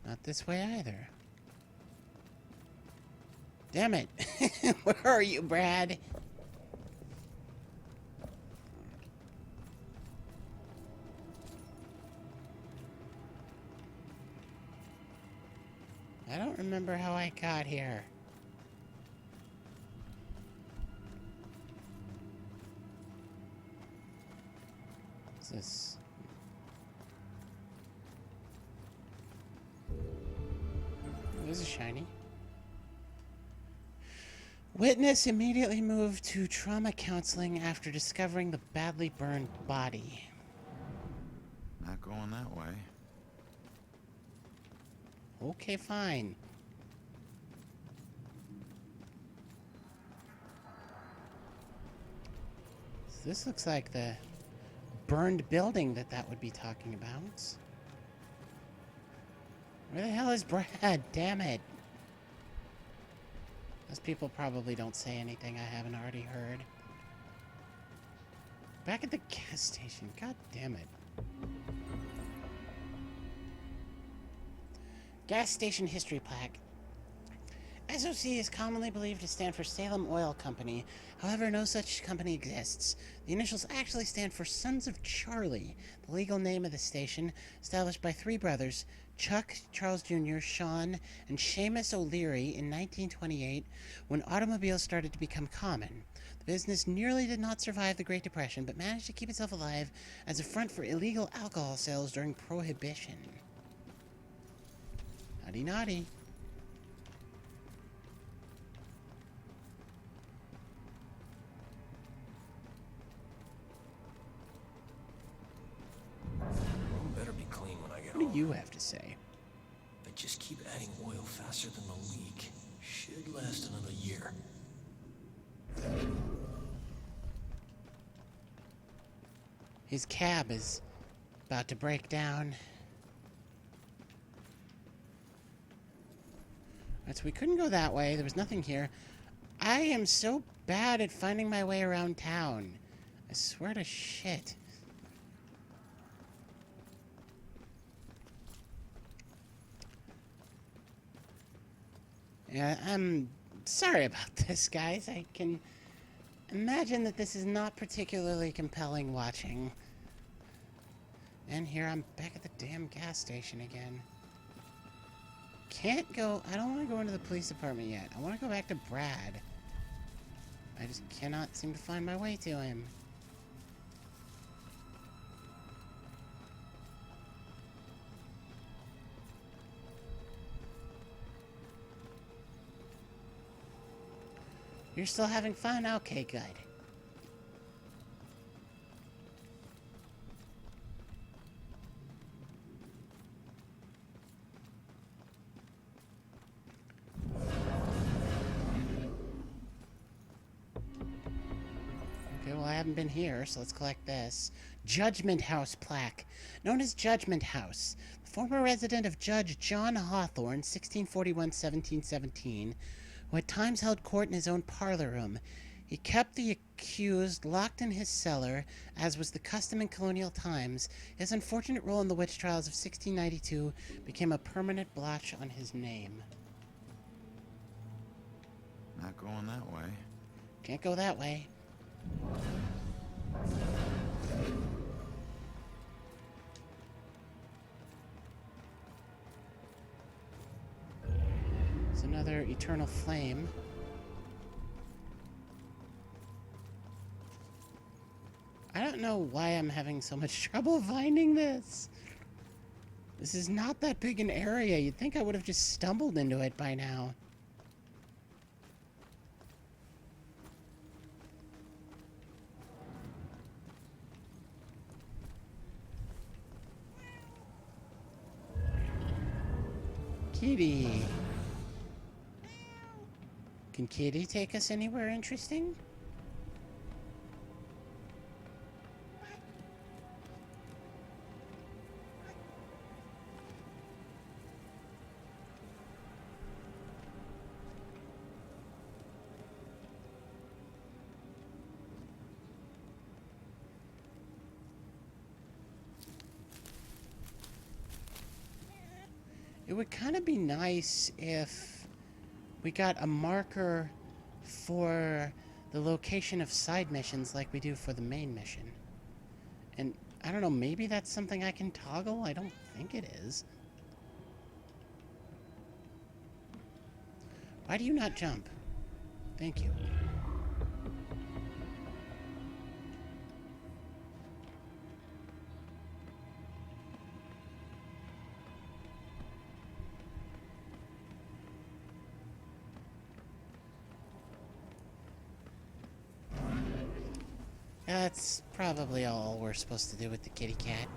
Speaker 1: Not this way either. Damn it. Where are you, Brad? I don't remember how I got here. What's this? This is shiny. Witness immediately moved to trauma counseling after discovering the badly burned body.
Speaker 5: Not going that way.
Speaker 1: Okay, fine. So this looks like the burned building that would be talking about. Where the hell is Brad? Damn it. Those people probably don't say anything I haven't already heard. Back at the gas station. God damn it. Gas station history plaque. SOC is commonly believed to stand for Salem Oil Company. However, no such company exists. The initials actually stand for Sons of Charlie, the legal name of the station, established by three brothers, Chuck, Charles Jr., Sean, and Seamus O'Leary in 1928, when automobiles started to become common. The business nearly did not survive the Great Depression, but managed to keep itself alive as a front for illegal alcohol sales during Prohibition. Naughty naughty.
Speaker 12: Better be clean when I get
Speaker 1: What
Speaker 12: home.
Speaker 1: do you have to say?
Speaker 12: They just keep adding oil faster than the leak. Should last another year.
Speaker 1: His cab is about to break down. Alright, so we couldn't go that way. There was nothing here. I am so bad at finding my way around town. I swear to shit. Yeah, I'm sorry about this, guys. I can imagine that this is not particularly compelling watching. And here I'm back at the damn gas station again. Can't go... I don't want to go into the police department yet. I want to go back to Brad. I just cannot seem to find my way to him. You're still having fun? Okay, good. Okay, well, I haven't been here, so let's collect this. Judgment House plaque. Known as Judgment House, the former resident of Judge John Hawthorne, 1641-1717, who at times held court in his own parlor room. He kept the accused locked in his cellar, as was the custom in colonial times. His unfortunate role in the witch trials of 1692 became a permanent blotch on his name.
Speaker 5: Not going that way.
Speaker 1: Can't go that way. It's another eternal flame. I don't know why I'm having so much trouble finding this. This is not that big an area. You'd think I would have just stumbled into it by now. Kitty. Can Kitty take us anywhere interesting? It would kind of be nice if we got a marker for the location of side missions like we do for the main mission. And I don't know, maybe that's something I can toggle? I don't think it is. Why do you not jump? Thank you. That's probably all we're supposed to do with the kitty cat.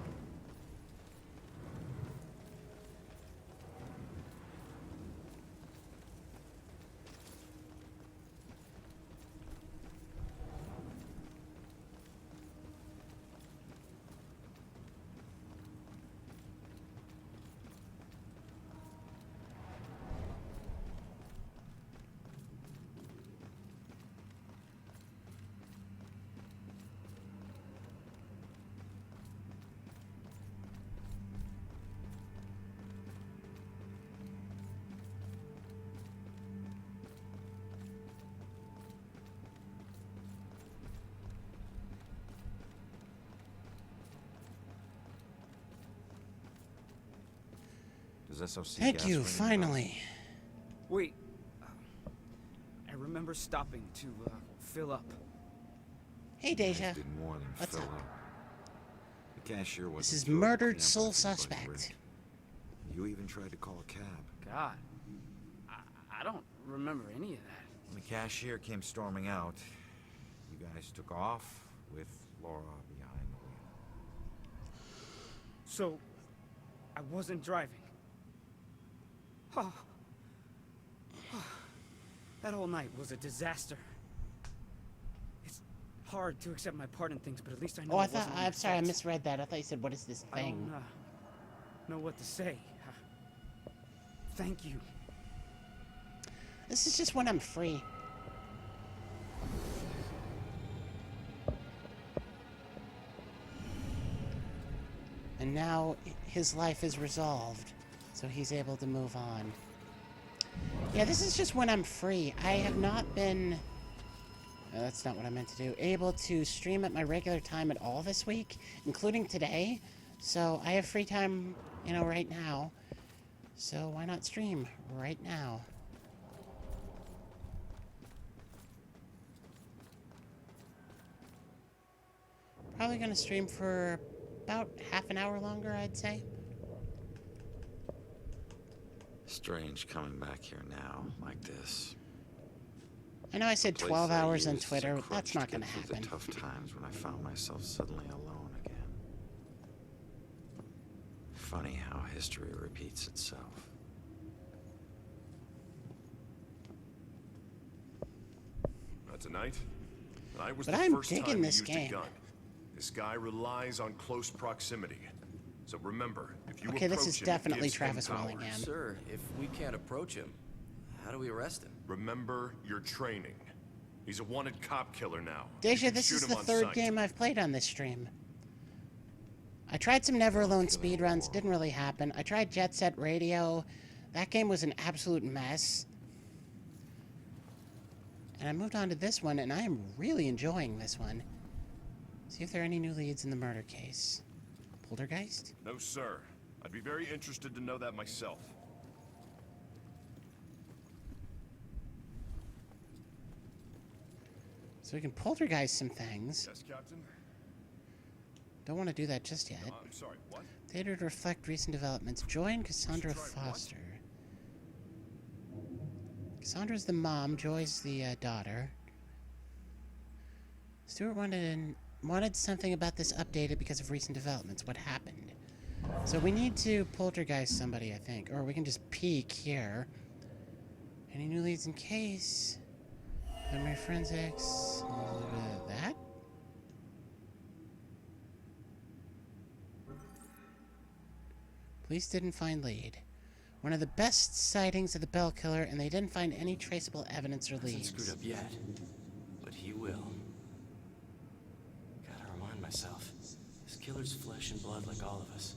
Speaker 5: Does SOC
Speaker 1: Thank
Speaker 5: gas
Speaker 1: you,
Speaker 5: ring a bell?
Speaker 1: finally.
Speaker 7: Wait. I remember stopping to fill up.
Speaker 1: Hey,
Speaker 5: You guys
Speaker 1: Deja.
Speaker 5: did more than
Speaker 1: What's
Speaker 5: fill
Speaker 1: up?
Speaker 5: up. The cashier was.
Speaker 1: This is murdered sole suspect.
Speaker 5: You even tried to call a cab.
Speaker 7: God. I don't remember any of that.
Speaker 5: When the cashier came storming out, you guys took off with Laura behind the wheel.
Speaker 7: So, I wasn't driving. Oh. That whole night was a disaster. hard to accept my part in things, but at least I know.
Speaker 1: Oh, I
Speaker 7: it
Speaker 1: thought.
Speaker 7: wasn't my
Speaker 1: I'm sorry, I
Speaker 7: fault.
Speaker 1: misread that. I thought you said, "What is this
Speaker 7: I
Speaker 1: thing?"
Speaker 7: don't know what to say. Thank you.
Speaker 1: This is just when I'm free. And now his life is resolved, so he's able to move on. Yeah, this is just when I'm free. I have not been... No, that's not what I meant to do. Able to stream at my regular time at all this week, including today. So I have free time, you know, right now. So why not stream right now? Probably gonna stream for about half an hour longer, I'd say.
Speaker 5: Strange coming back here now, like this.
Speaker 1: I know I said
Speaker 5: Place
Speaker 1: 12
Speaker 5: I
Speaker 1: hours on
Speaker 5: used as a
Speaker 1: Twitter, but
Speaker 5: crutch
Speaker 1: that's not
Speaker 5: to
Speaker 1: gonna
Speaker 5: get through
Speaker 1: happen.
Speaker 5: the tough times when I found myself suddenly alone again. Funny how history repeats itself.
Speaker 13: Tonight was
Speaker 1: But
Speaker 13: the
Speaker 1: I'm
Speaker 13: first
Speaker 1: digging
Speaker 13: time
Speaker 1: this
Speaker 13: you used
Speaker 1: game.
Speaker 13: a gun. This guy relies on close proximity. So remember, if you
Speaker 1: Okay, this
Speaker 13: approach
Speaker 1: is
Speaker 13: him, it
Speaker 1: definitely
Speaker 13: gives him
Speaker 1: Travis
Speaker 13: power.
Speaker 1: Willingham.
Speaker 12: Sir, if we can't approach him, how do we arrest him?
Speaker 13: Remember your training. He's a wanted cop killer now.
Speaker 1: Deja,
Speaker 13: You can
Speaker 1: this
Speaker 13: shoot
Speaker 1: is
Speaker 13: him
Speaker 1: the
Speaker 13: on
Speaker 1: third
Speaker 13: sight.
Speaker 1: game I've played on this stream. I tried some Never Alone speedruns, didn't really happen. I tried Jet Set Radio. That game was an absolute mess. And I moved on to this one, and I am really enjoying this one. See if there are any new leads in the murder case. Poltergeist?
Speaker 13: No, sir. I'd be very interested to know that myself.
Speaker 1: So we can poltergeist some things.
Speaker 13: Yes, Captain?
Speaker 1: Don't want to do that just yet.
Speaker 13: I'm sorry, what?
Speaker 1: Data to reflect recent developments. Join Cassandra Foster. Cassandra's the mom, Joy's the daughter. Stuart wanted something about this updated because of recent developments. What happened? So we need to poltergeist somebody, I think. Or we can just peek here. Any new leads in case? Memory forensics. That? Police didn't find lead. One of the best sightings of the Bell Killer, and they didn't find any traceable evidence or
Speaker 12: Hasn't
Speaker 1: leads.
Speaker 12: screwed up yet, but he will. Gotta remind myself, this killer's flesh and blood like all of us.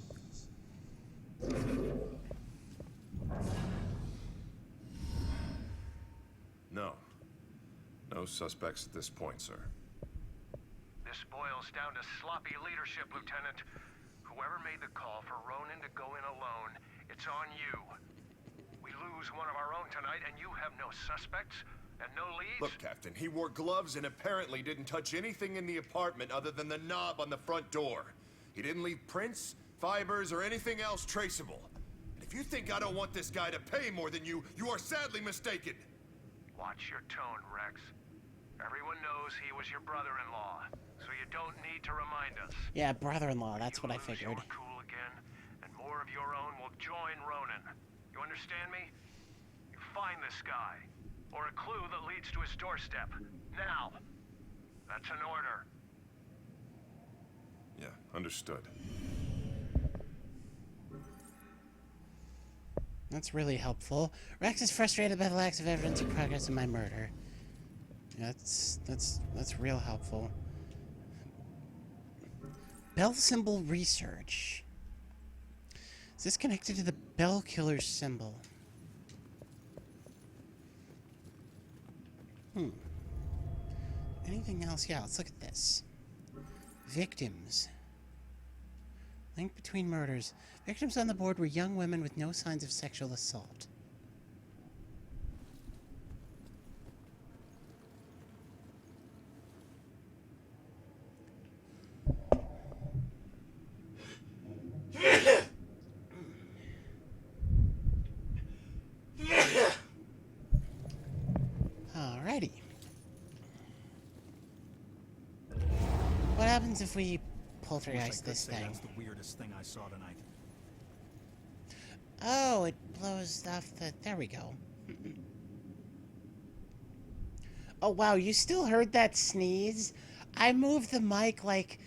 Speaker 13: No. No suspects at this point, sir.
Speaker 15: This boils down to sloppy leadership, Lieutenant. Whoever made the call for Ronan to go in alone, it's on you. We lose one of our own tonight, and you have no suspects and no leads?
Speaker 13: Look, Captain, he wore gloves and apparently didn't touch anything in the apartment other than the knob on the front door. He didn't leave prints, fibers, or anything else traceable. And if you think I don't want this guy to pay more than you, you are sadly mistaken.
Speaker 15: Watch your tone, Rex. Everyone knows he was your brother-in-law, so you don't need to remind us.
Speaker 1: Yeah, brother-in-law, that's what I figured.
Speaker 15: Your cool again, and more of your own will join Ronan. You understand me? You find this guy, or a clue that leads to his doorstep. Now. That's an order.
Speaker 13: Yeah, understood.
Speaker 1: That's really helpful. Rex is frustrated by the lack of evidence or progress in my murder. Yeah, that's real helpful. Bell symbol research. Is this connected to the Bell Killer's symbol? Anything else? Yeah, let's look at this. Victims. Link between murders. Victims on the board were young women with no signs of sexual assault. Alrighty. What happens if we poltergeist this thing?
Speaker 2: That's the weirdest thing I saw tonight.
Speaker 1: Oh, it blows off the... There we go. Oh, wow, you still heard that sneeze? I moved the mic like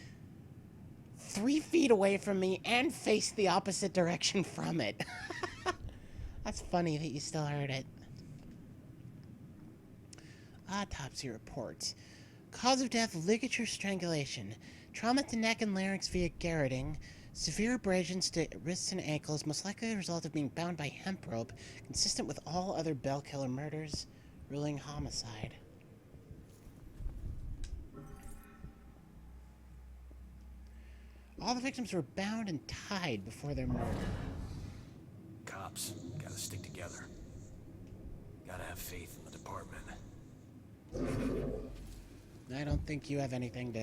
Speaker 1: 3 feet away from me and faced the opposite direction from it. That's funny that you still heard it. Autopsy reports. Cause of death, ligature strangulation. Trauma to neck and larynx via garroting. Severe abrasions to wrists and ankles, most likely the result of being bound by hemp rope, consistent with all other Bell Killer murders, ruling homicide. All the victims were bound and tied before their murder.
Speaker 12: Cops gotta stick together. Gotta have faith in the department.
Speaker 1: I don't think you have anything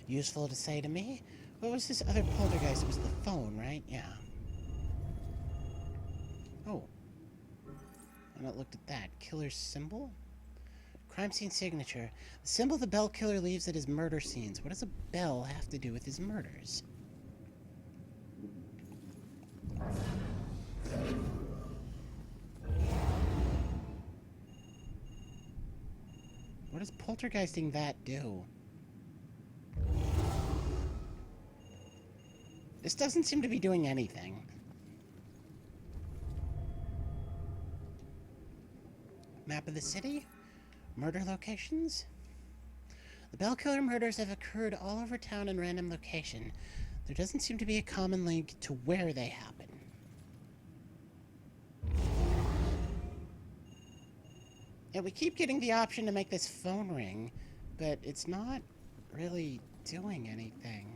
Speaker 1: useful to say to me. What was this other poltergeist? It was the phone, right? Yeah. Oh. I'm not looked at that. Killer's symbol? Crime scene signature. The symbol the Bell Killer leaves at his murder scenes. What does a bell have to do with his murders? What does poltergeisting that do? This doesn't seem to be doing anything. Map of the city? Murder locations? The Bell Killer murders have occurred all over town in random location. There doesn't seem to be a common link to where they happen. And we keep getting the option to make this phone ring, but it's not really doing anything.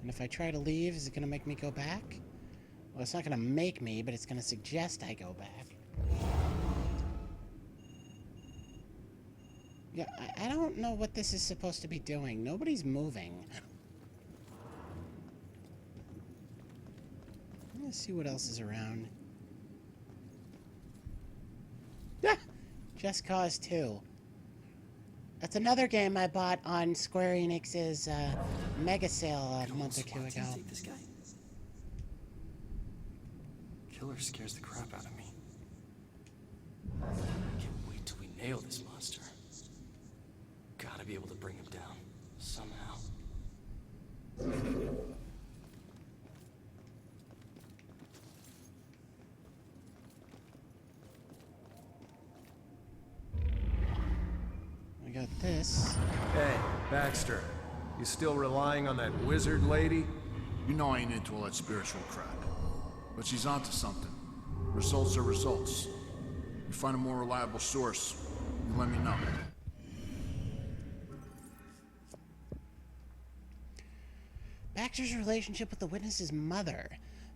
Speaker 1: And if I try to leave, is it going to make me go back? Well, it's not going to make me, but it's going to suggest I go back. Yeah, I don't know what this is supposed to be doing. Nobody's moving. Let's see what else is around. Ah! Just Cause 2. That's another game I bought on Square Enix's mega sale a month or two ago.
Speaker 12: This guy? Killer scares the crap out of me. Can't wait till we nail this monster. Gotta be able to bring him down somehow.
Speaker 1: We got this.
Speaker 16: Hey, Baxter. You still relying on that wizard lady?
Speaker 17: You know I ain't into all that spiritual crap. But she's onto something. Results are results. You find a more reliable source, you let me know.
Speaker 1: Baxter's relationship with the witness's mother.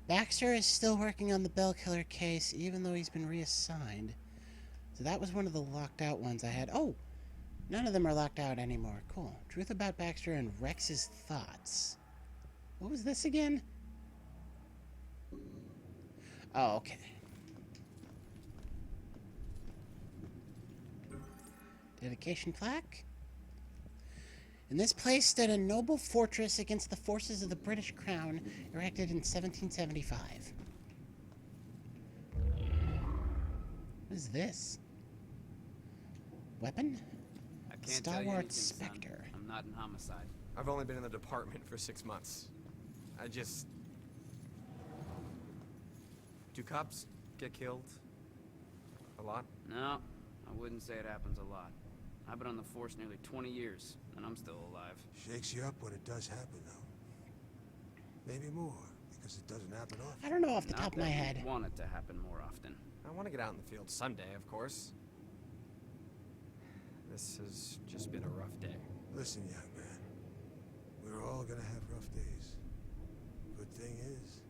Speaker 1: Baxter is still working on the Bell Killer case, even though he's been reassigned. So that was one of the locked out ones I had. Oh! None of them are locked out anymore. Cool. Truth about Baxter and Rex's thoughts. What was this again? Oh, okay. Dedication plaque. In this place stood a noble fortress against the forces of the British Crown, erected in 1775. What is this? Weapon?
Speaker 7: I can't tell you
Speaker 1: Stalwart
Speaker 7: anything, son.
Speaker 1: Spectre.
Speaker 7: I'm not in homicide.
Speaker 18: I've only been in the department for 6 months. Do cops get killed a lot?
Speaker 7: No, I wouldn't say it happens a lot. I've been on the force nearly 20 years, and I'm still alive.
Speaker 19: Shakes you up when it does happen, though. Maybe more, because it doesn't happen often.
Speaker 1: I don't know off the
Speaker 7: Not
Speaker 1: top of my
Speaker 7: that
Speaker 1: head.
Speaker 7: we'd want it to happen more often.
Speaker 18: I want to get out in the field someday, of course. This has just been a rough day.
Speaker 19: Listen, young man. We're all gonna have rough days. Good thing is,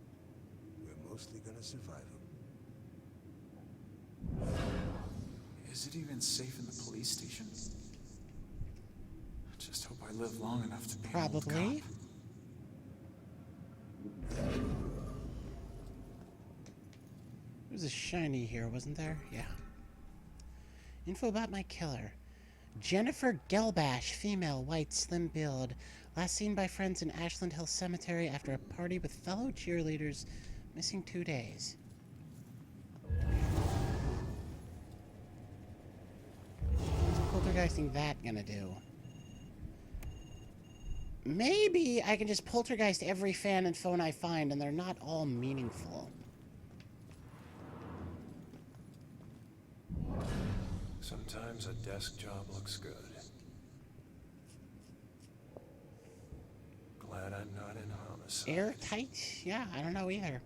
Speaker 19: we're mostly gonna survive them.
Speaker 2: Is it even safe in the police station? I just hope I live long enough to be an old
Speaker 1: Probably.
Speaker 2: cop.
Speaker 1: There was a shiny here, wasn't there? Yeah. Info about my killer. Jennifer Gelbash, female, white, slim build. Last seen by friends in Ashland Hill Cemetery after a party with fellow cheerleaders. Missing 2 days. poltergeisting that gonna do? Maybe I can just poltergeist every fan and phone I find, and they're not all meaningful.
Speaker 19: Sometimes a desk job looks good. Glad I'm not in homicide.
Speaker 1: Airtight? Yeah, I don't know either.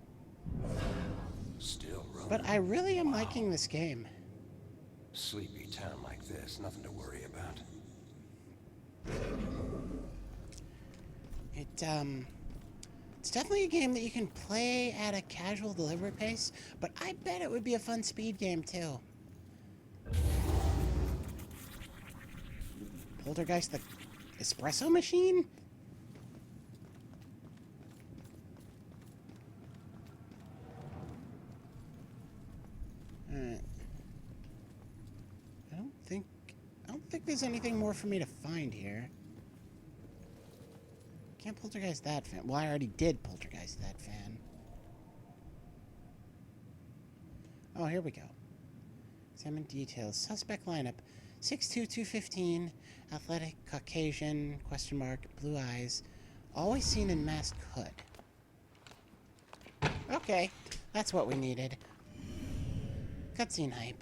Speaker 19: Still running.
Speaker 1: But I really am liking this game.
Speaker 19: Sleepy town like this, nothing to worry about.
Speaker 1: It's definitely a game that you can play at a casual, deliberate pace, but I bet it would be a fun speed game, too. Poltergeist the espresso machine? Alright. I don't think there's anything more for me to find here. Can't poltergeist that fan. Well, I already did poltergeist that fan. Oh, here we go. Examine details. Suspect lineup. 6'2", 215, athletic, Caucasian, question mark, blue eyes. Always seen in masked hood. Okay, that's what we needed. Cutscene hype.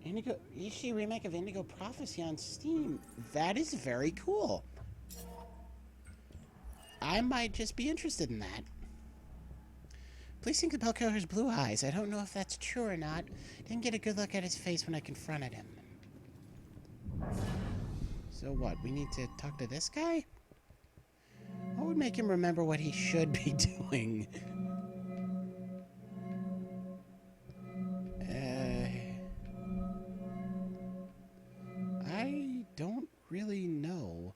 Speaker 1: Indigo Ishi remake of Indigo Prophecy on Steam. That is very cool. I might just be interested in that. Police think the bell killer's blue eyes. I don't know if that's true or not. Didn't get a good look at his face when I confronted him. So what? We need to talk to this guy? What would make him remember what he should be doing? I don't really know.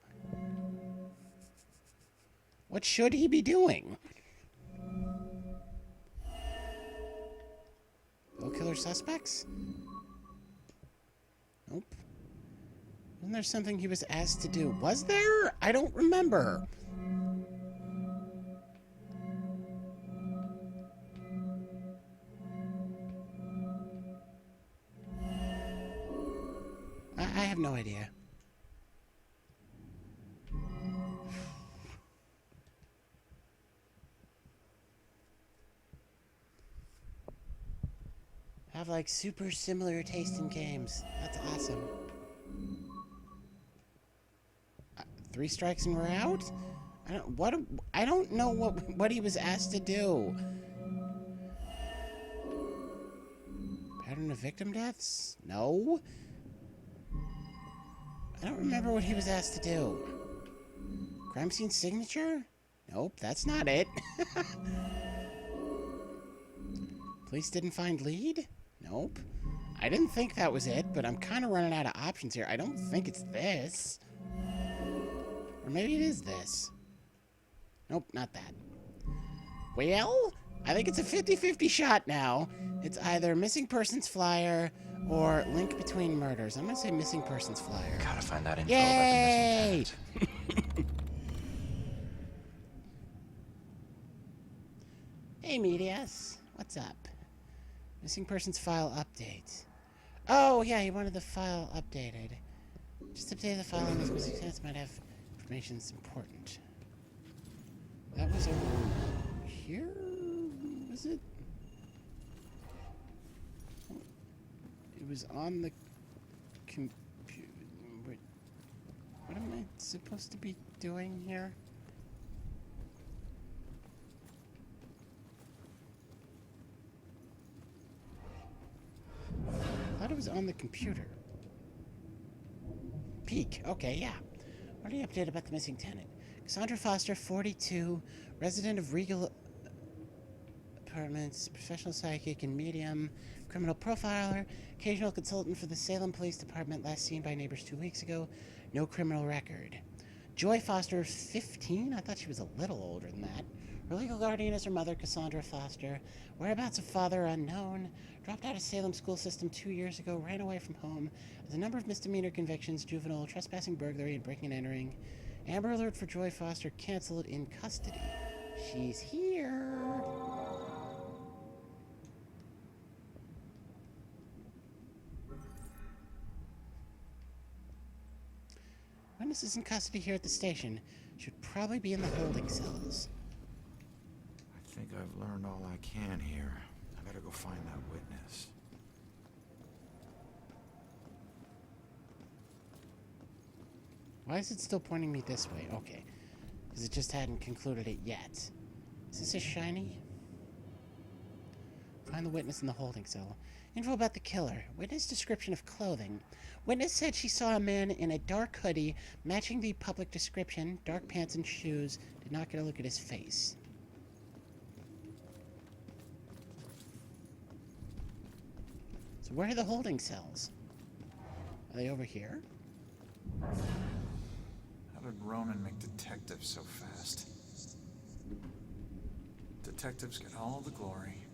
Speaker 1: What should he be doing? Low killer suspects? Nope. Wasn't there something he was asked to do? Was there? I don't remember. I have no idea. Have like super similar taste in games. That's awesome. 3 strikes and we're out? I don't know what he was asked to do. Pattern of victim deaths? No. I don't remember what he was asked to do. Crime scene signature? Nope, that's not it. Police didn't find lead? Nope. I didn't think that was it, but I'm kind of running out of options here. I don't think it's this. Or maybe it is this. Nope, not that. Well, I think it's a 50-50 shot now. It's either missing persons flyer or link between murders. I'm gonna say missing persons flyer.
Speaker 20: Gotta find that info
Speaker 1: Yay!
Speaker 20: about the missing tenant.
Speaker 1: Hey, Medias. What's up? Missing persons file update. Oh, yeah, he wanted the file updated. Just update the file on his missing tenants might have information that's important. That was over here? Was it? It was on the computer. What am I supposed to be doing here? I thought it was on the computer. Peek. Okay, yeah. What are you updated about the missing tenant? Cassandra Foster, 42, resident of Regal Apartments, professional psychic and medium, criminal profiler, occasional consultant for the Salem Police Department, last seen by neighbors 2 weeks ago. No criminal record. Joy Foster, 15? I thought she was a little older than that. Her legal guardian is her mother, Cassandra Foster. Whereabouts of father unknown. Dropped out of Salem school system 2 years ago. Ran away from home. Has a number of misdemeanor convictions, juvenile, trespassing, burglary, and breaking and entering. Amber alert for Joy Foster canceled in custody. She's here. witness is in custody here at the station. Should probably be in the holding cells.
Speaker 5: I think I've learned all I can here. I better go find that witness.
Speaker 1: Why is it still pointing me this way? Okay. Because it just hadn't concluded it yet. Is this a shiny? Find the witness in the holding cell. Info about the killer. Witness description of clothing. Witness said she saw a man in a dark hoodie matching the public description, dark pants and shoes. Did not get a look at his face. So where are the holding cells? Are they over here?
Speaker 3: How did Ronan make detectives so fast? Detectives get all the glory.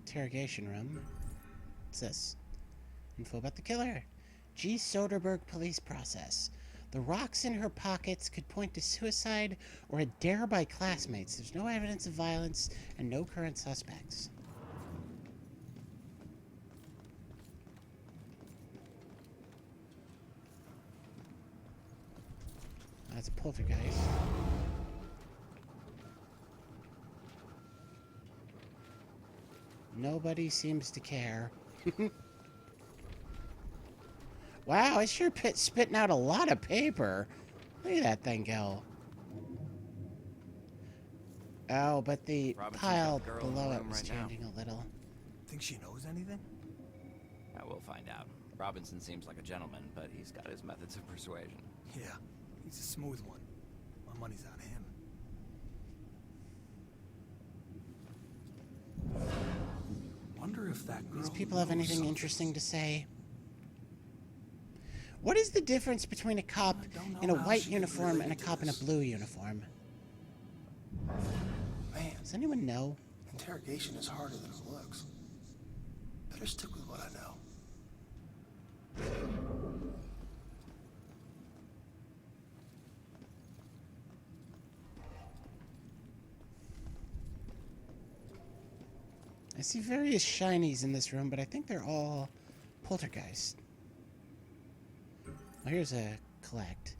Speaker 1: Interrogation room. What's this? Info about the killer. G. Soderbergh police process. The rocks in her pockets could point to suicide or a dare by classmates. There's no evidence of violence and no current suspects. That's a poltergeist. Nobody seems to care. Wow, it's sure spitting out a lot of paper. Look at that thing go. Oh, but the pile below it was changing a little.
Speaker 20: Think she knows anything? We'll find out. Robinson seems like a gentleman, but he's got his methods of persuasion.
Speaker 12: Yeah, he's a smooth one. My money's on him.
Speaker 2: Wonder if that girl
Speaker 1: These people have anything interesting to say? What is the difference between a cop in a white uniform and a cop in a blue uniform?
Speaker 9: Man,
Speaker 1: does anyone know?
Speaker 9: Interrogation is harder than it looks. Better stick with what I know.
Speaker 1: I see various shinies in this room, but I think they're all poltergeist. Well, here's a collect.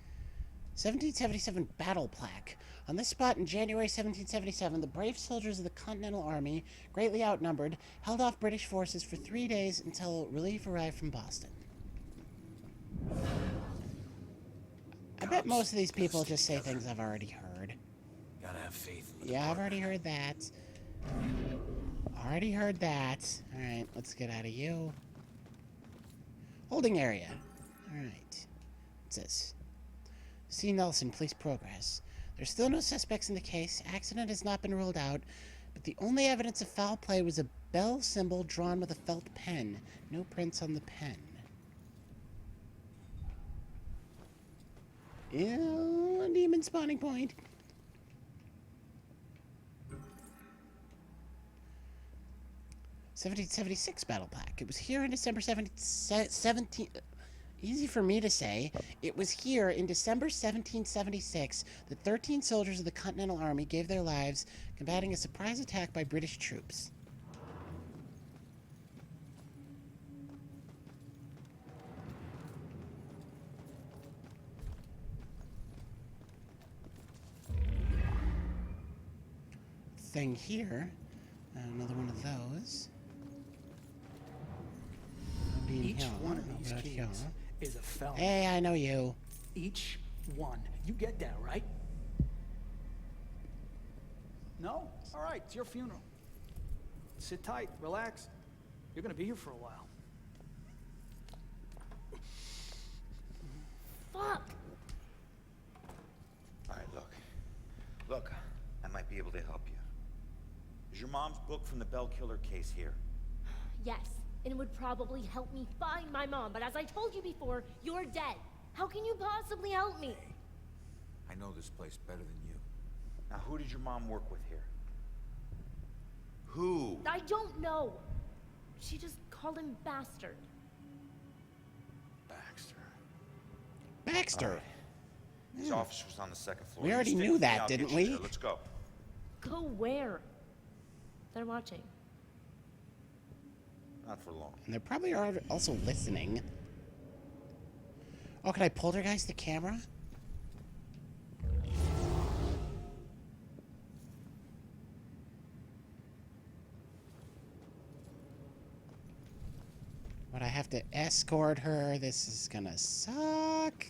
Speaker 1: 1777 battle plaque. On this spot in January 1777, the brave soldiers of the Continental Army, greatly outnumbered, held off British forces for 3 days until relief arrived from Boston. I bet most of these people just say things I've already heard.
Speaker 12: Gotta have faith in the
Speaker 1: Yeah, I've already heard that. Already heard that. Alright, let's get out of you. Holding area. Alright. What's this? C. Nelson, police progress. There's still no suspects in the case. Accident has not been ruled out, but the only evidence of foul play was a bell symbol drawn with a felt pen. No prints on the pen. Ew, demon spawning point. (1776) battle plaque. It was here in December 17. Easy for me to say. It was here in December 1776 that 13 soldiers of the Continental Army gave their lives combating a surprise attack by British troops. Thing here. Another one of those.
Speaker 2: Each one of these keys is a felony.
Speaker 1: Hey, I know you.
Speaker 2: Each one. You get that, right? No? All right, it's your funeral. Sit tight, relax. You're gonna be here for a while.
Speaker 4: Fuck!
Speaker 5: All right, look, I might be able to help you. Is your mom's book from the Bell Killer case here?
Speaker 21: Yes, and it would probably help me find my mom, but as I told you before, you're dead. How can you possibly help me?
Speaker 5: I know this place better than you. Now, who did your mom work with here? Who?
Speaker 21: I don't know. She just called him Bastard.
Speaker 5: Baxter. All right. His office was on the second floor.
Speaker 1: We
Speaker 5: You
Speaker 1: already
Speaker 5: stick
Speaker 1: knew
Speaker 5: with me,
Speaker 1: that,
Speaker 5: I'll get
Speaker 1: didn't
Speaker 5: you
Speaker 1: we?
Speaker 5: there. Let's go.
Speaker 21: Go where? They're watching.
Speaker 3: Not for long.
Speaker 1: And they probably are also listening. Oh, can I poltergeist the camera? But I have to escort her. This is gonna suck.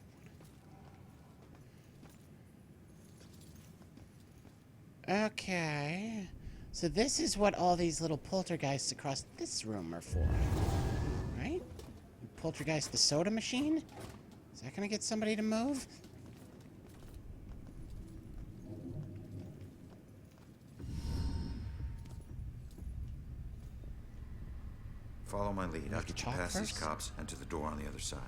Speaker 1: Okay. So this is what all these little poltergeists across this room are for. Right? Poltergeist the soda machine? Is that gonna get somebody to move?
Speaker 5: Follow my lead. I'll get you
Speaker 1: talk
Speaker 5: past these
Speaker 1: first?
Speaker 5: cops and to the door on the other side.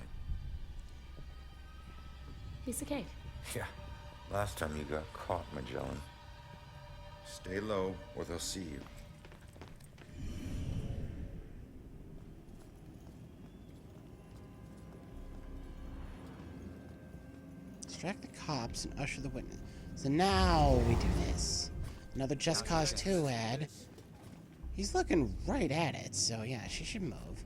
Speaker 21: Piece of cake.
Speaker 5: Yeah. Last time you got caught, Magellan. Stay low, or they'll see you.
Speaker 1: Distract the cops and usher the witness. So now we do this. Another Just Cause 2 ad. He's looking right at it, so yeah, she should move.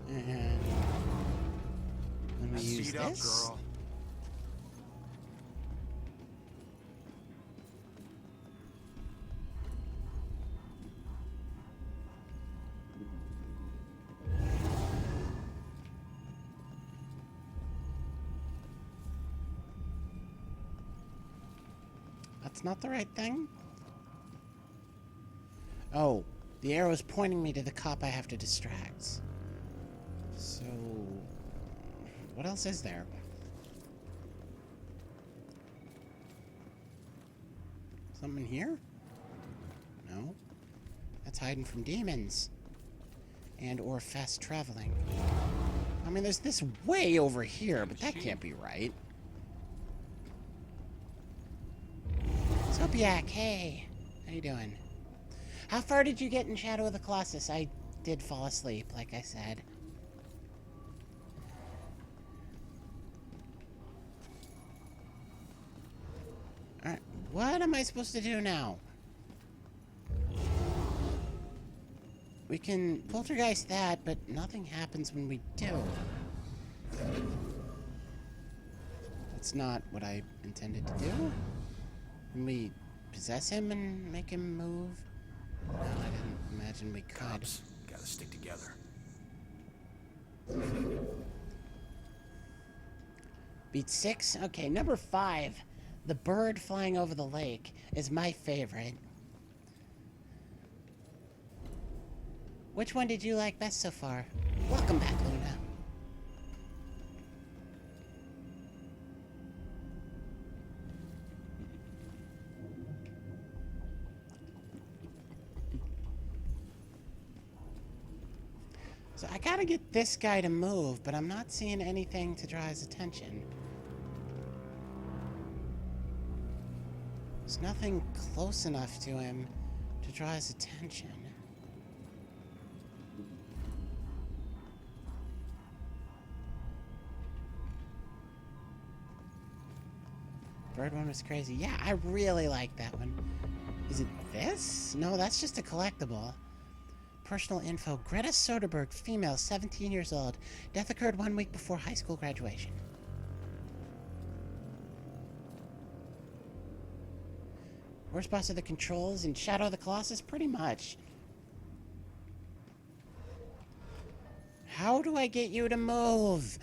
Speaker 1: And let me use this.
Speaker 3: Girl.
Speaker 1: That's not the right thing. Oh, the arrow's pointing me to the cop I have to distract. So, what else is there? Something here? No. That's hiding from demons. And or fast traveling. I mean, there's this way over here, but that can't be right. Sopiak, hey. How you doing? How far did you get in Shadow of the Colossus? I did fall asleep, like I said. Alright, what am I supposed to do now? We can poltergeist that, but nothing happens when we do. That's not what I intended to do. Can we possess him and make him move? No, I didn't imagine we could.
Speaker 2: Cops gotta stick together.
Speaker 1: Beat 6? Okay, number 5. The bird flying over the lake is my favorite. Which one did you like best so far? Welcome back, Luna. So I gotta get this guy to move, but I'm not seeing anything to draw his attention. There's nothing close enough to him to draw his attention. Bird one was crazy. Yeah, I really like that one. Is it this? No, that's just a collectible. Personal info. Greta Soderbergh, female, 17 years old. Death occurred 1 week before high school graduation. Worst boss of the controls in Shadow of the Colossus? Pretty much. How do I get you to move?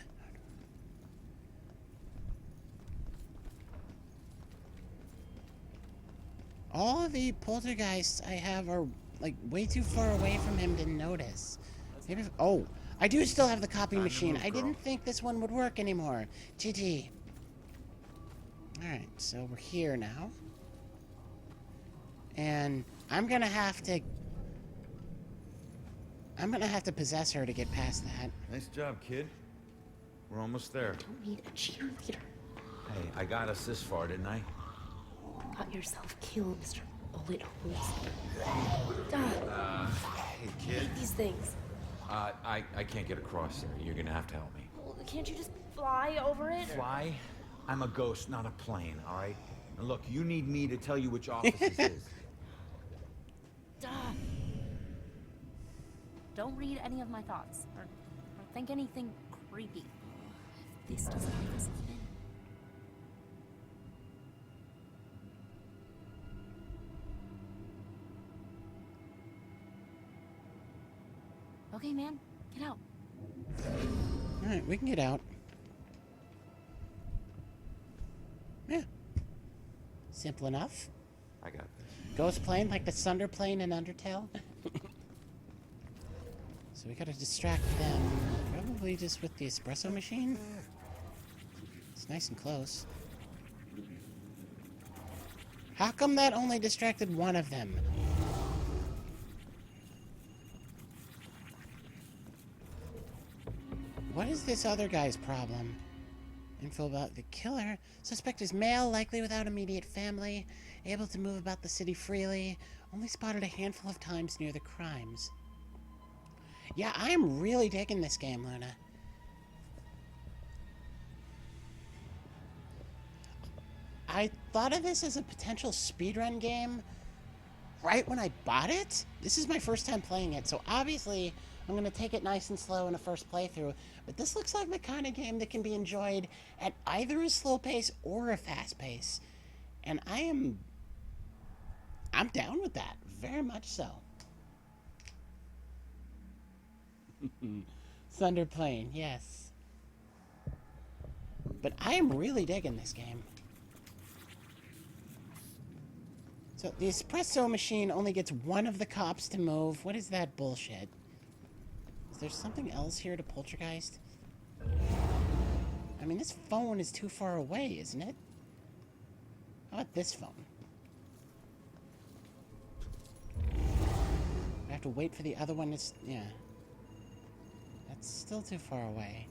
Speaker 1: All of the poltergeists I have are, like, way too far away from him to notice. Maybe if, oh, I do still have the copy machine. I didn't think this one would work anymore. GG. Alright, so we're here now. And I'm gonna have to possess her to get past that.
Speaker 5: Nice job, kid. We're almost there.
Speaker 21: Don't need a cheerleader.
Speaker 5: Hey, I got us this far, didn't I?
Speaker 21: Got yourself killed, Mr. Bullet Holes.
Speaker 5: Hey, kid.
Speaker 21: Hate these things.
Speaker 5: I can't get across there. You're gonna have to help me.
Speaker 21: Well, can't you just fly over it?
Speaker 5: Fly? I'm a ghost, not a plane, all right? And look, you need me to tell you which office this is.
Speaker 4: Duh. Don't read any of my thoughts, or think anything creepy. If this doesn't make us even. Okay, man, get out.
Speaker 1: Alright, we can get out. Yeah. Simple enough.
Speaker 5: I got this.
Speaker 1: Ghost plane like the Sunder plane in Undertale. So we gotta distract them. Probably just with the espresso machine. It's nice and close. How come that only distracted one of them? What is this other guy's problem? Info about the killer. Suspect is male, likely without immediate family, able to move about the city freely, only spotted a handful of times near the crimes. Yeah, I'm really digging this game, Luna. I thought of this as a potential speedrun game right when I bought it. This is my first time playing it, so obviously I'm going to take it nice and slow in a first playthrough, but this looks like the kind of game that can be enjoyed at either a slow pace or a fast pace. And I'm down with that, very much so. Thunder Plane, yes. But I am really digging this game. So the espresso machine only gets one of the cops to move. What is that bullshit? Is there something else here to poltergeist? I mean, this phone is too far away, isn't it? How about this phone? I have to wait for the other one to... yeah. That's still too far away.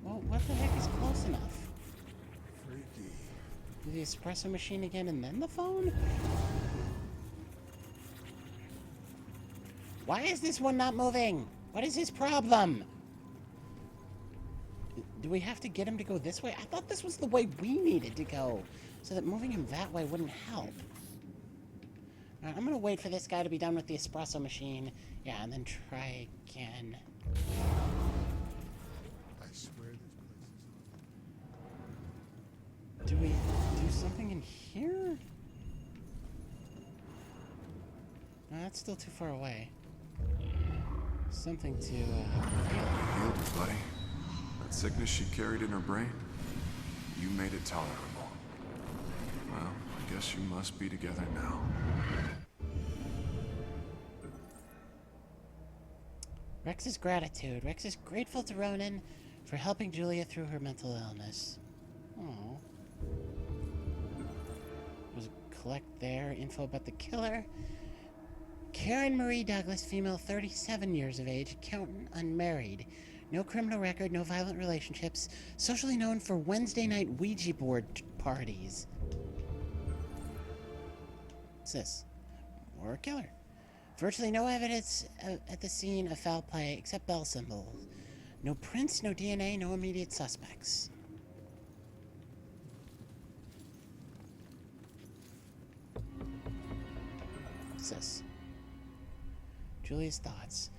Speaker 1: Well, what the heck is close enough?
Speaker 19: Freaky.
Speaker 1: Do the espresso machine again and then the phone? Why is this one not moving? What is his problem? Do we have to get him to go this way? I thought this was the way we needed to go, so that moving him that way wouldn't help. Alright, I'm gonna wait for this guy to be done with the espresso machine. Yeah, and then try again.
Speaker 19: I swear this place is...
Speaker 1: Do we do something in here? No, that's still too far away. Something to,
Speaker 6: Healed it, buddy. That sickness she carried in her brain, you made it tolerable. Well, I guess you must be together now.
Speaker 1: Rex's gratitude. Rex is grateful to Ronan for helping Julia through her mental illness. Oh. There's a collect there. Info about the killer. Karen Marie Douglas, female, 37 years of age, accountant, unmarried. No criminal record, no violent relationships. Socially known for Wednesday night Ouija board parties. What's this? More killer. Virtually no evidence at the scene of foul play except bell symbols. No prints, no DNA, no immediate suspects. What's this? Julia's thoughts.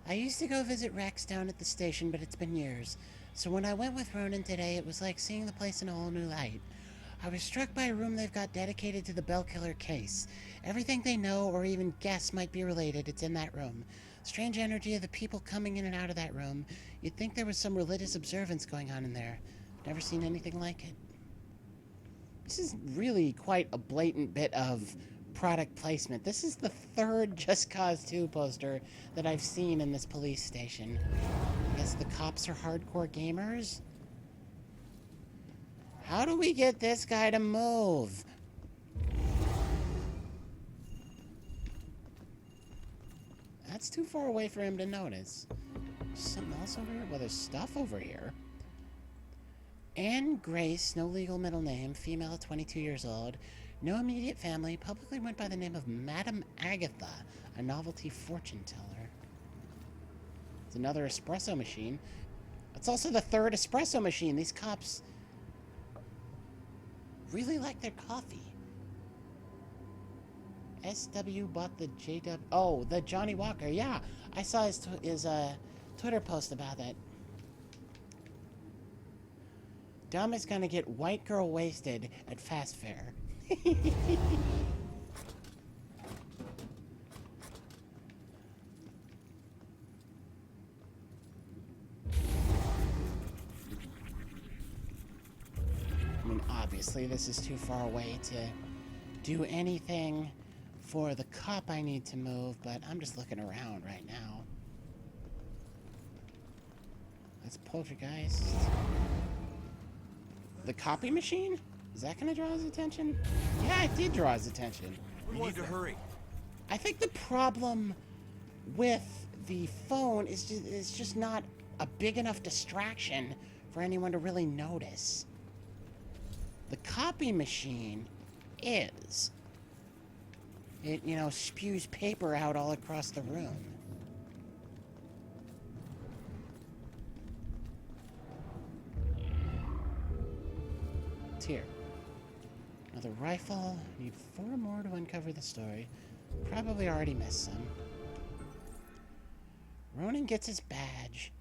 Speaker 1: I used to go visit Rex down at the station, but it's been years. So when I went with Ronan today, it was like seeing the place in a whole new light. I was struck by a room they've got dedicated to the Bell Killer case. Everything they know or even guess might be related, it's in that room. Strange energy of the people coming in and out of that room. You'd think there was some religious observance going on in there. Never seen anything like it. This is really quite a blatant bit of product placement. This is the third Just Cause 2 poster that I've seen in this police station. I guess the cops are hardcore gamers? How do we get this guy to move? That's too far away for him to notice. Something else over here? Well, there's stuff over here. Anne Grace, no legal middle name, female, 22 years old. No immediate family, publicly went by the name of Madame Agatha, a novelty fortune teller. It's another espresso machine. It's also the third espresso machine. These cops really like their coffee. SW bought the JW. Oh, the Johnny Walker. Yeah, I saw his Twitter post about that. Dom is gonna get white girl wasted at Fast Fair. I mean, obviously, this is too far away to do anything for the cop I need to move, but I'm just looking around right now. That's Poltergeist. The copy machine? Is that gonna draw his attention? Yeah, it did draw his attention.
Speaker 5: We need to hurry.
Speaker 1: I think the problem with the phone is just not a big enough distraction for anyone to really notice. The copy machine is. It, you know, spews paper out all across the room. It's here. Another rifle. Need 4 more to uncover the story. Probably already missed some. Ronan gets his badge.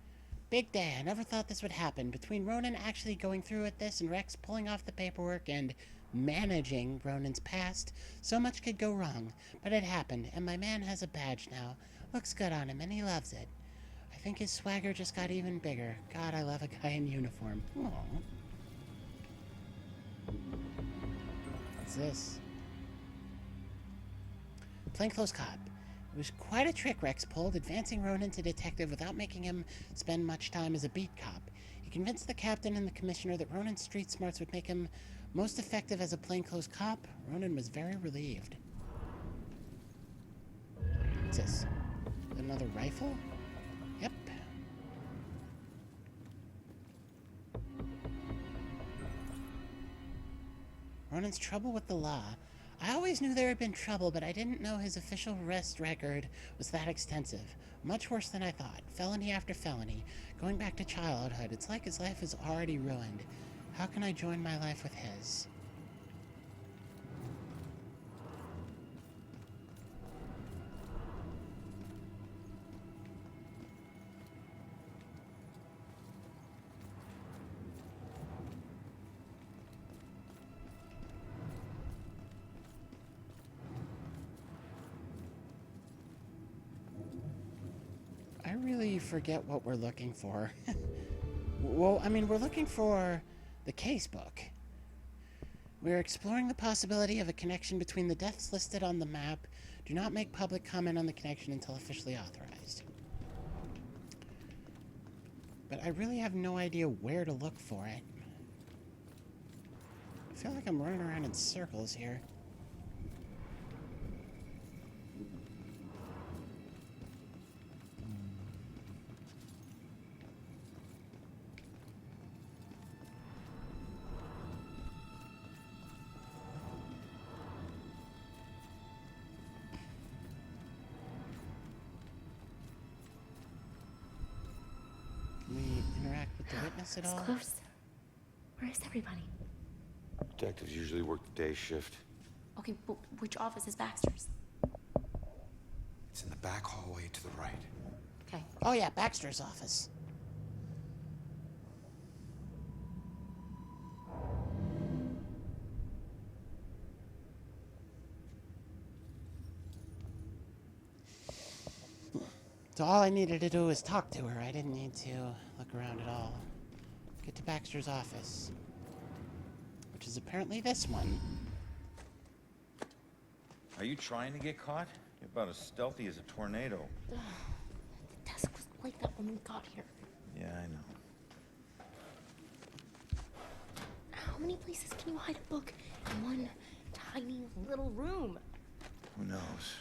Speaker 1: Big day. I never thought this would happen. Between Ronan actually going through with this and Rex pulling off the paperwork and managing Ronan's past, so much could go wrong. But it happened, and my man has a badge now. Looks good on him, and he loves it. I think his swagger just got even bigger. God, I love a guy in uniform. Aww. What's this? Plainclothes cop. It was quite a trick Rex pulled, advancing Ronan to detective without making him spend much time as a beat cop. He convinced the captain and the commissioner that Ronan's street smarts would make him most effective as a plainclothes cop. Ronan was very relieved. What's this? Another rifle? Yep. Ronan's trouble with the law. I always knew there had been trouble, but I didn't know his official arrest record was that extensive. Much worse than I thought. Felony after felony. Going back to childhood. It's like his life is already ruined. How can I join my life with his? I really forget what we're looking for. Well, I mean, we're looking for the case book. We're exploring the possibility of a connection between the deaths listed on the map. Do not make public comment on the connection until officially authorized. But I really have no idea where to look for it. I feel like I'm running around in circles here. At all?
Speaker 4: It's close. Where is everybody?
Speaker 3: Detectives usually work the day shift.
Speaker 4: Okay, but which office is Baxter's?
Speaker 3: It's in the back hallway to the right.
Speaker 4: Okay.
Speaker 1: Oh yeah, Baxter's office. So all I needed to do was talk to her. I didn't need to look around at all. Get to Baxter's office, which is apparently this one.
Speaker 5: Are you trying to get caught? You're about as stealthy as a tornado.
Speaker 4: The desk was like that when we got here.
Speaker 5: Yeah, I know.
Speaker 4: How many places can you hide a book in one tiny little room?
Speaker 5: Who knows?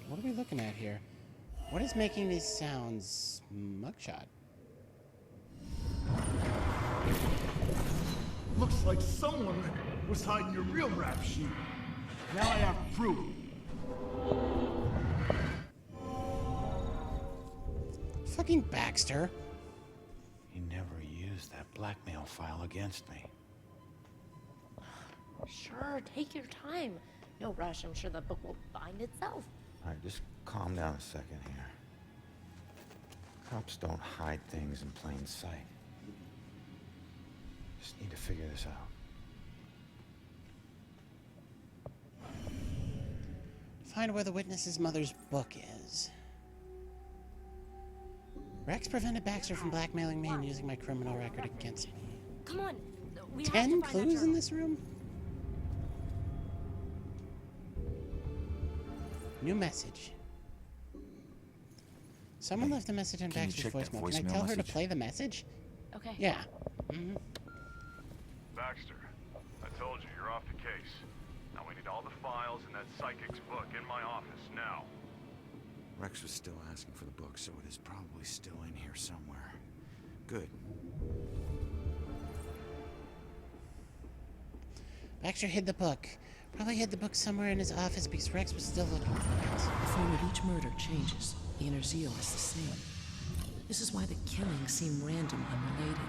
Speaker 1: What are we looking at here? What is making these sounds? Mugshot.
Speaker 11: Looks like someone was hiding your real rap sheet.
Speaker 17: Now I have proof.
Speaker 1: Fucking Baxter.
Speaker 3: He never used that blackmail file against me.
Speaker 21: Sure, take your time. No rush, I'm sure the book will find itself.
Speaker 3: All right, just calm down a second here. Cops don't hide things in plain sight. Just need to figure this out.
Speaker 1: Find where the witness's mother's book is. Rex prevented Baxter from blackmailing me and using my criminal record against me.
Speaker 21: Come on, we have
Speaker 1: 10
Speaker 21: to find that
Speaker 1: clues in
Speaker 21: journal.
Speaker 1: this room? New message. Someone left a message on
Speaker 5: can you
Speaker 1: Baxter's
Speaker 5: check that
Speaker 1: voicemail. Can I
Speaker 5: voicemail
Speaker 1: tell her to
Speaker 5: message?
Speaker 1: play the message?
Speaker 21: Okay.
Speaker 1: Yeah. Mm-hmm.
Speaker 11: Baxter, I told you, you're off the case. Now we need all the files in that psychic's book in my office, now.
Speaker 5: Rex was still asking for the book, so it is probably still in here somewhere. Good.
Speaker 1: Baxter hid the book. Probably hid the book somewhere in his office because Rex was still looking for it.
Speaker 8: The form of each murder changes. The inner zeal is the same. This is why the killings seem random, unrelated.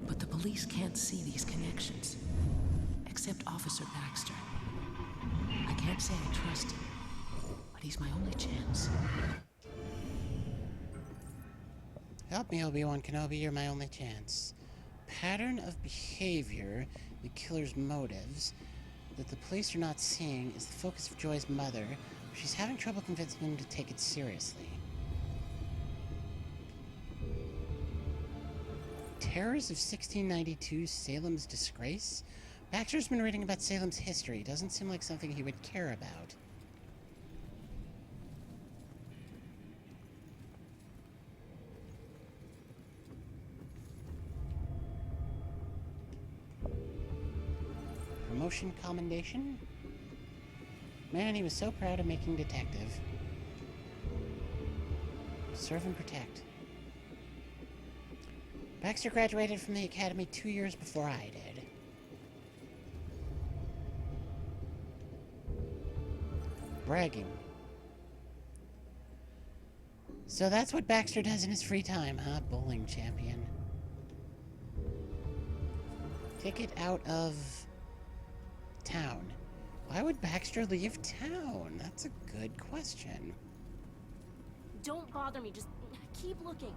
Speaker 8: But the police can't see these connections. Except Officer Baxter. I can't say I trust him, but he's my only chance.
Speaker 1: Help me, Obi-Wan Kenobi, you're my only chance. Pattern of behavior, the killer's motives, that the police are not seeing is the focus of Joy's mother. She's having trouble convincing him to take it seriously. Terrors of 1692, Salem's disgrace? Baxter's been reading about Salem's history. Doesn't seem like something he would care about. Promotion commendation? Man, he was so proud of making detective. Serve and protect. Baxter graduated from the academy 2 years before I did. Bragging. So that's what Baxter does in his free time, huh? Bowling champion. Ticket out of town. Why would Baxter leave town? That's a good question.
Speaker 21: Don't bother me, just keep looking.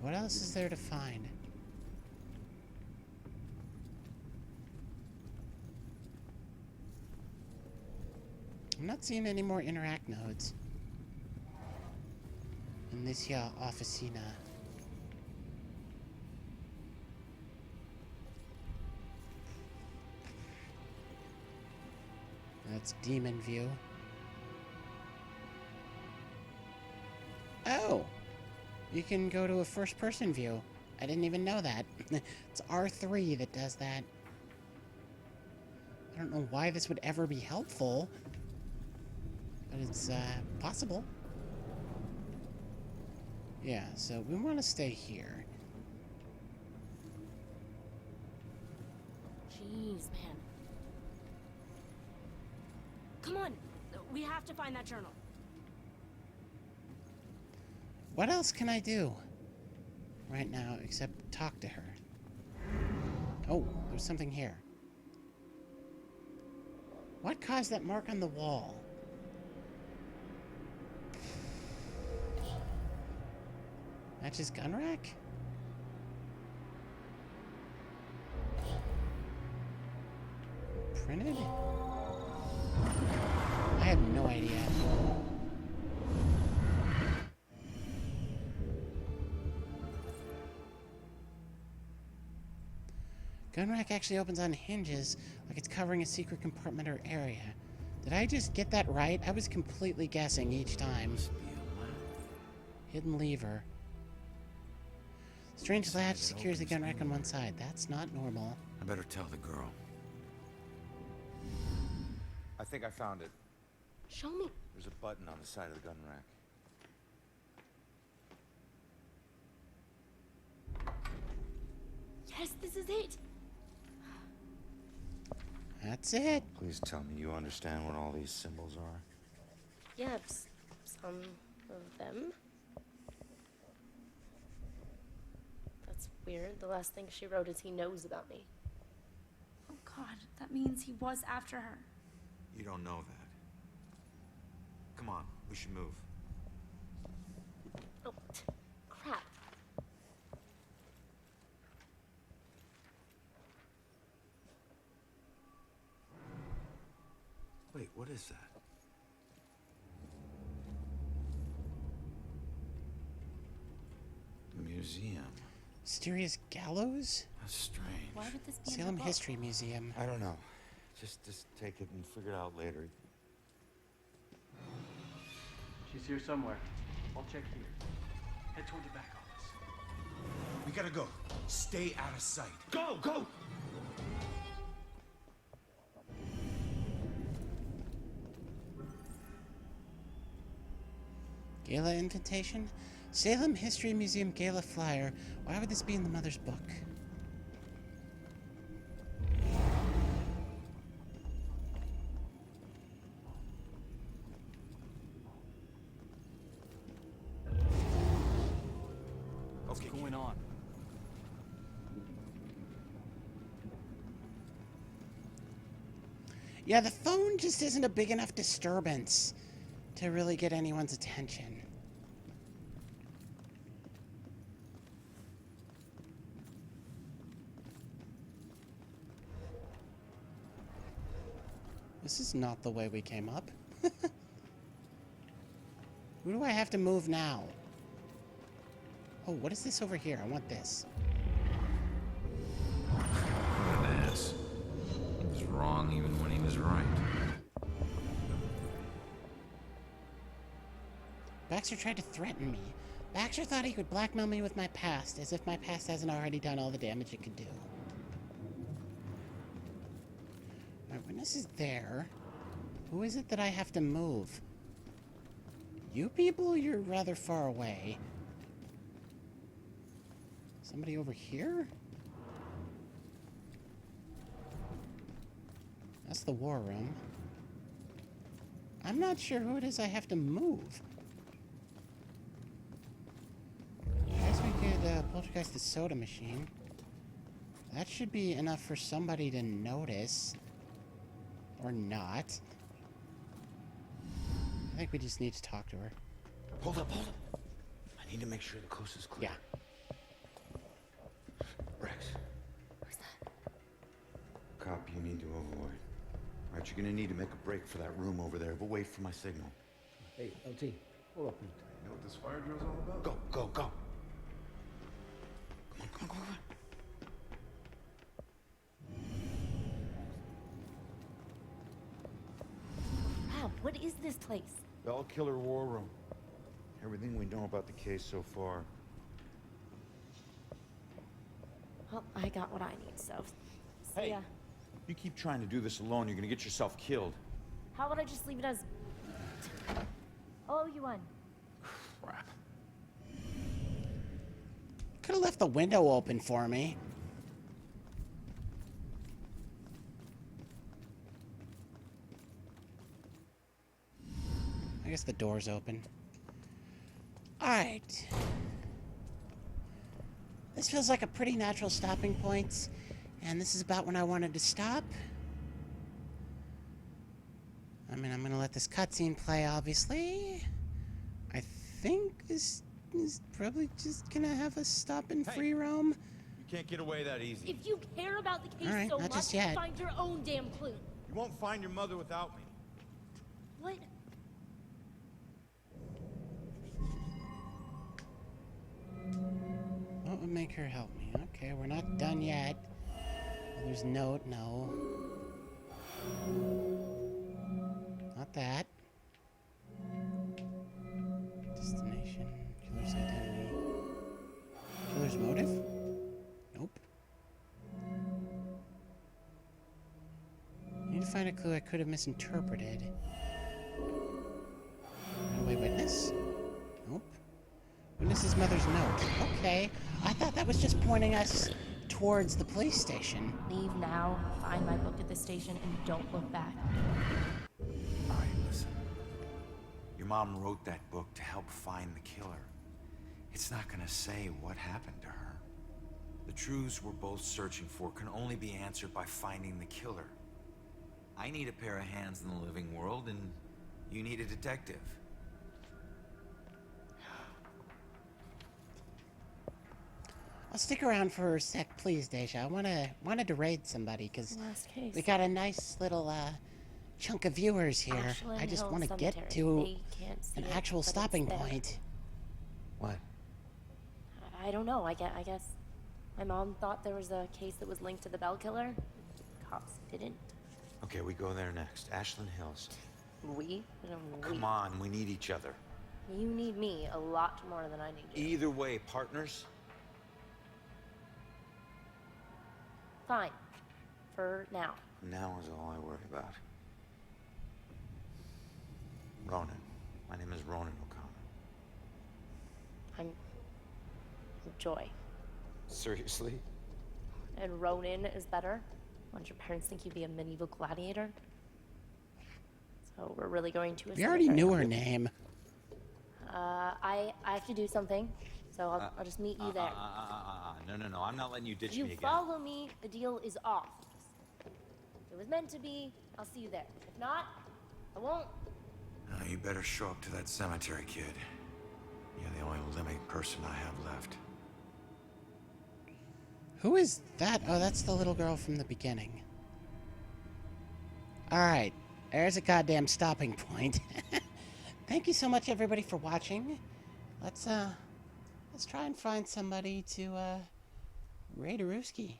Speaker 1: What else is there to find? I'm not seeing any more interact nodes in this here officina. That's demon view. Oh! You can go to a first-person view. I didn't even know that. It's R3 that does that. I don't know why this would ever be helpful, but it's possible. Yeah, so we want to stay here.
Speaker 21: Jeez, man. Come on, we have to find that journal.
Speaker 1: What else can I do right now except talk to her? Oh, there's something here. What caused that mark on the wall? Matches gun rack? Printed? I have no idea. Gun rack actually opens on hinges, like it's covering a secret compartment or area. Did I just get that right? I was completely guessing each time. Hidden lever. Strange latch secures the gun rack on one side. That's not normal.
Speaker 5: I better tell the girl. I think I found it.
Speaker 21: Show me.
Speaker 5: There's a button on the side of the gun rack.
Speaker 21: is it.
Speaker 1: That's it.
Speaker 5: Please tell me you understand what all these symbols are.
Speaker 21: Yeah, some of them. That's weird. The last thing she wrote is he knows about me.
Speaker 4: Oh God, that means he was after her.
Speaker 5: You don't know that. Come on, we should move.
Speaker 21: Oh, crap.
Speaker 5: Wait, what is that? The museum.
Speaker 1: Mysterious gallows?
Speaker 5: That's strange.
Speaker 4: Why would this be in
Speaker 1: Salem
Speaker 4: her book?
Speaker 1: History Museum.
Speaker 5: I don't know. Just take it and figure it out later.
Speaker 12: She's here somewhere. I'll check here. Head toward the back office.
Speaker 3: We gotta go. Stay out of sight.
Speaker 12: Go, go!
Speaker 1: Gala invitation? Salem History Museum Gala flyer. Why would this be in the mother's book?
Speaker 12: What's going on?
Speaker 1: Yeah, the phone just isn't a big enough disturbance to really get anyone's attention. This is not the way we came up. Who do I have to move now? Oh, what is this over here? I want this.
Speaker 5: What an ass. He was wrong even when he was right.
Speaker 1: Baxter tried to threaten me. Baxter thought he could blackmail me with my past, as if my past hasn't already done all the damage it could do. My witness is there. Who is it that I have to move? You people? You're rather far away. Somebody over here? That's the war room. I'm not sure who it is I have to move. I guess we could poltergeist the soda machine. That should be enough for somebody to notice. Or not. I think we just need to talk to her.
Speaker 3: Hold up, hold up. I need to make sure the coast is clear.
Speaker 1: Yeah.
Speaker 3: Rex,
Speaker 21: Who's that?
Speaker 3: cop you need to avoid. All right, you're gonna need to make a break for that room over there, but wait for my signal.
Speaker 10: Hey, LT, hold up.
Speaker 6: You know what this fire drill's all about?
Speaker 3: Go, go, go. Come on, come on, come on.
Speaker 21: Crap, what is this place?
Speaker 3: The all-killer war room. Everything we know about the case so far.
Speaker 21: Well, I got what I need, so... See
Speaker 3: Hey.
Speaker 21: ya.
Speaker 3: You keep trying to do this alone, you're gonna get yourself killed.
Speaker 21: How about I just leave it as... Oh, you won.
Speaker 3: Crap.
Speaker 1: Could have left the window open for me. I guess the door's open. Alright. This feels like a pretty natural stopping point. And this is about when I wanted to stop. I mean, I'm gonna let this cutscene play, obviously. I think this is probably just gonna have us stop in free roam.
Speaker 3: You can't get away that easy.
Speaker 21: If you care about the case
Speaker 1: All right,
Speaker 21: so
Speaker 1: not
Speaker 21: much,
Speaker 1: just yet.
Speaker 21: find your own damn clue.
Speaker 3: You won't find your mother without me.
Speaker 21: What?
Speaker 1: What would make her help me? Okay, we're not done yet. There's note, no. Not that. Destination, killer's identity. Killer's motive? Nope. Need to find a clue I could have misinterpreted. Runaway witness? Nope. Witness's mother's note. Okay. I thought that was just pointing us towards the police station.
Speaker 21: Leave now, find my book at the station, and don't look back.
Speaker 3: All right, listen. Your mom wrote that book to help find the killer. It's not gonna say what happened to her. The truths we're both searching for can only be answered by finding the killer. I need a pair of hands in the living world, and you need a detective.
Speaker 1: I'll stick around for a sec, please, Deja. I wanted to raid somebody, because
Speaker 21: Last case.
Speaker 1: we got a nice little chunk of viewers here.
Speaker 21: Ashland
Speaker 1: I just
Speaker 21: Hill
Speaker 1: want to get
Speaker 21: Cemetery.
Speaker 1: to
Speaker 21: They can't see
Speaker 1: an
Speaker 21: it,
Speaker 1: actual
Speaker 21: but it's
Speaker 1: stopping
Speaker 21: there.
Speaker 1: point.
Speaker 3: What?
Speaker 21: I don't know. I guess my mom thought there was a case that was linked to the Bell killer. Cops didn't.
Speaker 3: Okay, we go there next. Ashland Hills.
Speaker 21: We?
Speaker 3: Come on, we need each other.
Speaker 21: You need me a lot more than I need you.
Speaker 3: Either way, partners.
Speaker 21: Fine. For now.
Speaker 3: Now is all I worry about. Ronan. My name is Ronan O'Connor.
Speaker 21: I'm Joy.
Speaker 3: Seriously?
Speaker 21: And Ronin is better? Wouldn't your parents think you'd be a medieval gladiator? So we're really going to a
Speaker 1: We already
Speaker 21: cemetery.
Speaker 1: knew her name.
Speaker 21: I have to do something, so I'll just meet you there.
Speaker 3: No, I'm not letting you ditch
Speaker 21: If you
Speaker 3: me again.
Speaker 21: follow me, the deal is off. If it was meant to be, I'll see you there. If not, I won't.
Speaker 3: You better show up to that cemetery, kid. You're the only living person I have left.
Speaker 1: Who is that? Oh, that's the little girl from the beginning. Alright, there's a goddamn stopping point. Thank you so much, everybody, for watching. Let's try and find somebody to raid a Rooski.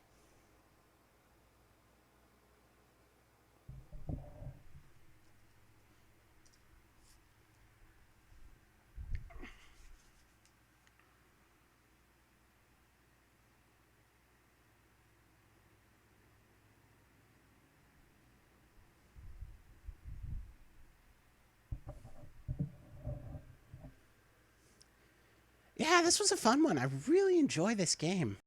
Speaker 1: Yeah, this was a fun one. I really enjoy this game.